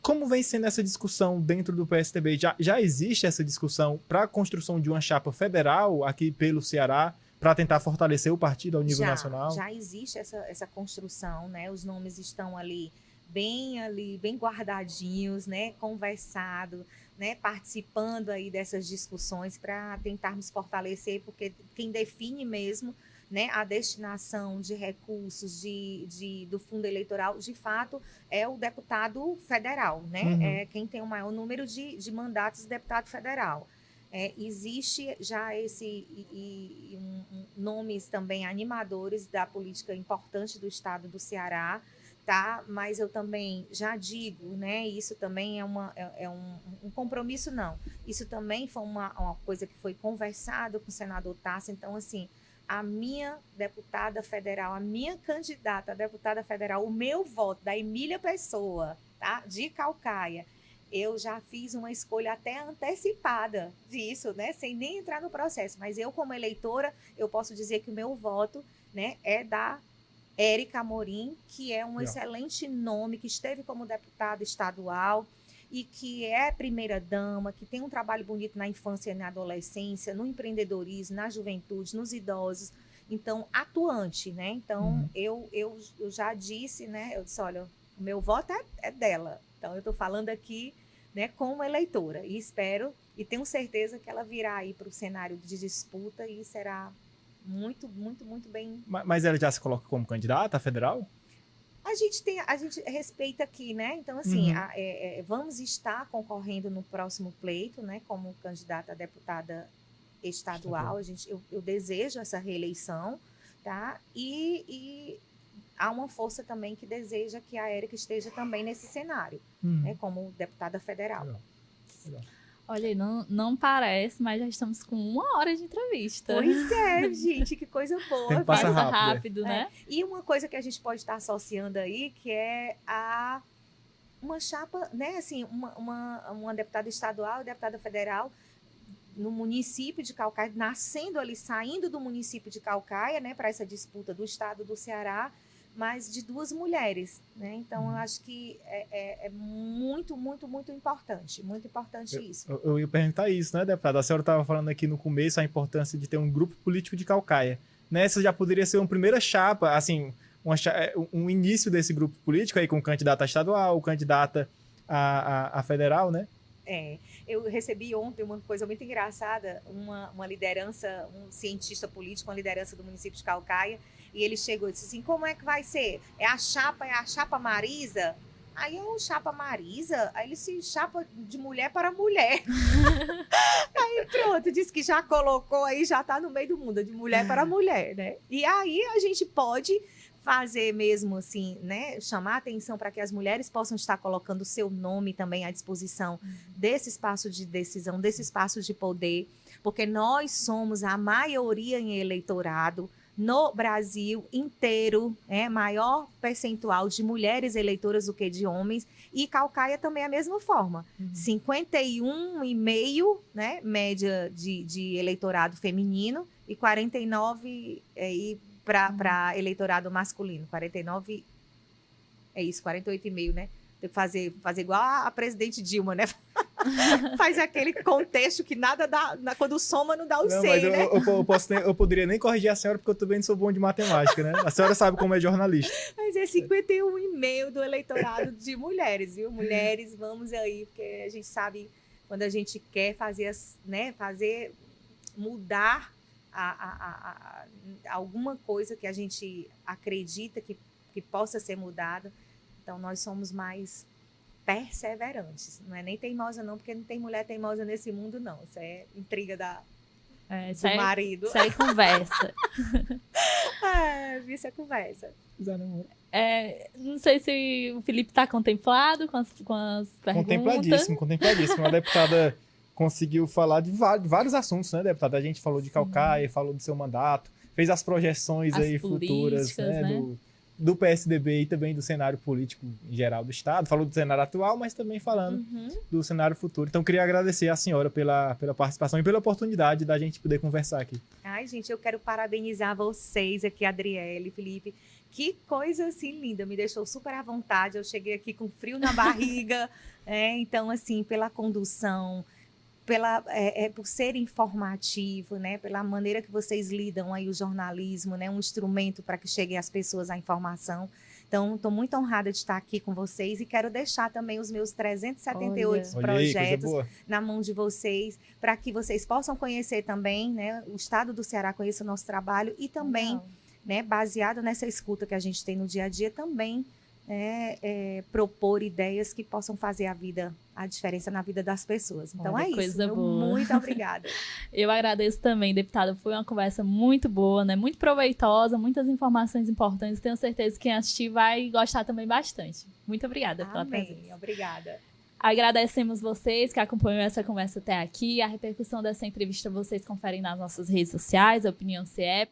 Como vem sendo essa discussão dentro do PSDB? Já existe essa discussão para a construção de uma chapa federal aqui pelo Ceará, para tentar fortalecer o partido ao nível nacional? Já existe essa construção, né? Os nomes estão ali, bem guardadinhos, né? Conversado, né? Participando aí dessas discussões para tentarmos fortalecer, porque quem define mesmo, né, a destinação de recursos do fundo eleitoral, de fato, é o deputado federal, né? É quem tem o maior número de mandatos, deputado federal. Existe já nomes também animadores da política importante do estado do Ceará, tá? Mas eu também já digo, né? Isso também é um compromisso, não. Isso também foi uma coisa que foi conversado com o senador Tasso. Então, assim, a minha deputada federal, a minha candidata a deputada federal, o meu voto da Emília Pessoa, tá? De Caucaia, eu já fiz uma escolha até antecipada disso, né? Sem nem entrar no processo. Mas eu, como eleitora, eu posso dizer que o meu voto, né, é da Érica Amorim, que é um excelente nome, que esteve como deputada estadual e que é primeira-dama, que tem um trabalho bonito na infância e na adolescência, no empreendedorismo, na juventude, nos idosos. Então, atuante, né? Então, eu já disse, né? Eu disse, olha, o meu voto é dela. Então, eu estou falando aqui, né, como eleitora, e espero e tenho certeza que ela virá aí para o cenário de disputa e será muito, muito, muito bem. Mas ela já se coloca como candidata federal? A gente respeita aqui, né? Então, assim, vamos estar concorrendo no próximo pleito, né, como candidata a deputada estadual. Eu desejo essa reeleição, tá? E há uma força também que deseja que a Érica esteja também nesse cenário, né, como deputada federal. Legal. Olha, não parece, mas já estamos com 1 hora de entrevista. Pois é, gente, que coisa boa. Tem que passar Passa rápido, né? E uma coisa que a gente pode estar associando aí, que é uma chapa, né, assim, uma deputada estadual e deputada federal no município de Caucaia, nascendo ali, saindo do município de Caucaia, né, para essa disputa do estado do Ceará, mas de 2 mulheres, né? Então, eu acho que é muito, muito, muito importante isso. Eu ia perguntar isso, né, deputada? A senhora estava falando aqui no começo a importância de ter um grupo político de Caucaia. Nessa já poderia ser uma primeira chapa, assim, um início desse grupo político aí com candidata estadual, candidata a federal, né? Eu recebi ontem uma coisa muito engraçada, uma liderança, um cientista político, uma liderança do município de Caucaia, e ele chegou e disse assim, como é que vai ser? É a chapa Marisa? Aí eu, chapa Marisa? Aí ele se chapa de mulher para mulher. Aí pronto, disse que já colocou aí, já está no meio do mundo, de mulher para mulher, né? E aí a gente pode fazer mesmo assim, né, chamar atenção para que as mulheres possam estar colocando o seu nome também à disposição desse espaço de decisão, desse espaço de poder, porque nós somos a maioria em eleitorado no Brasil inteiro, maior percentual de mulheres eleitoras do que de homens, e Caucaia também é a mesma forma, 51,5%, né, média de eleitorado feminino e 49% para eleitorado masculino, 49, 48,5, né? Tem que fazer igual a presidente Dilma, né? Faz aquele contexto que nada dá, quando soma não dá o 100, né? Eu poderia nem corrigir a senhora, porque eu também não sou bom de matemática, né? A senhora sabe como é jornalista. Mas é 51,5% do eleitorado de mulheres, viu? Mulheres, vamos aí, porque a gente sabe quando a gente quer fazer, né? Fazer mudar alguma coisa que a gente acredita que possa ser mudada. Então, nós somos mais perseverantes. Não é nem teimosa, não, porque não tem mulher teimosa nesse mundo, não. Isso é intriga do marido. Isso aí conversa. Isso é conversa. Não sei se o Felipe está contemplado com as perguntas. Contempladíssimo. A deputada conseguiu falar de vários assuntos, né, deputada? A gente falou de Caucaia, falou do seu mandato, fez as projeções aí futuras, né? Do PSDB e também do cenário político em geral do Estado. Falou do cenário atual, mas também falando do cenário futuro. Então, queria agradecer a senhora pela participação e pela oportunidade da gente poder conversar aqui. Ai, gente, eu quero parabenizar vocês aqui, Adriele, Felipe. Que coisa, assim, linda. Me deixou super à vontade. Eu cheguei aqui com frio na barriga. Então, assim, pela condução, por ser informativo, né, pela maneira que vocês lidam aí o jornalismo, né, um instrumento para que chegue às pessoas a informação. Então, estou muito honrada de estar aqui com vocês e quero deixar também os meus 378 projetos na mão de vocês, para que vocês possam conhecer também, né, o Estado do Ceará conheça o nosso trabalho e também, né, baseado nessa escuta que a gente tem no dia a dia, também propor ideias que possam fazer a diferença na vida das pessoas. Então é isso. Muito obrigada. Eu agradeço também, deputada. Foi uma conversa muito boa, né? Muito proveitosa, muitas informações importantes. Tenho certeza que quem assistir vai gostar também bastante. Muito obrigada pela presença. Obrigada. Agradecemos vocês que acompanham essa conversa até aqui. A repercussão dessa entrevista vocês conferem nas nossas redes sociais, a Opinião CE,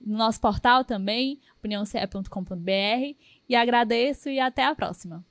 no nosso portal também, opiniãoce.com.br. E agradeço e até a próxima.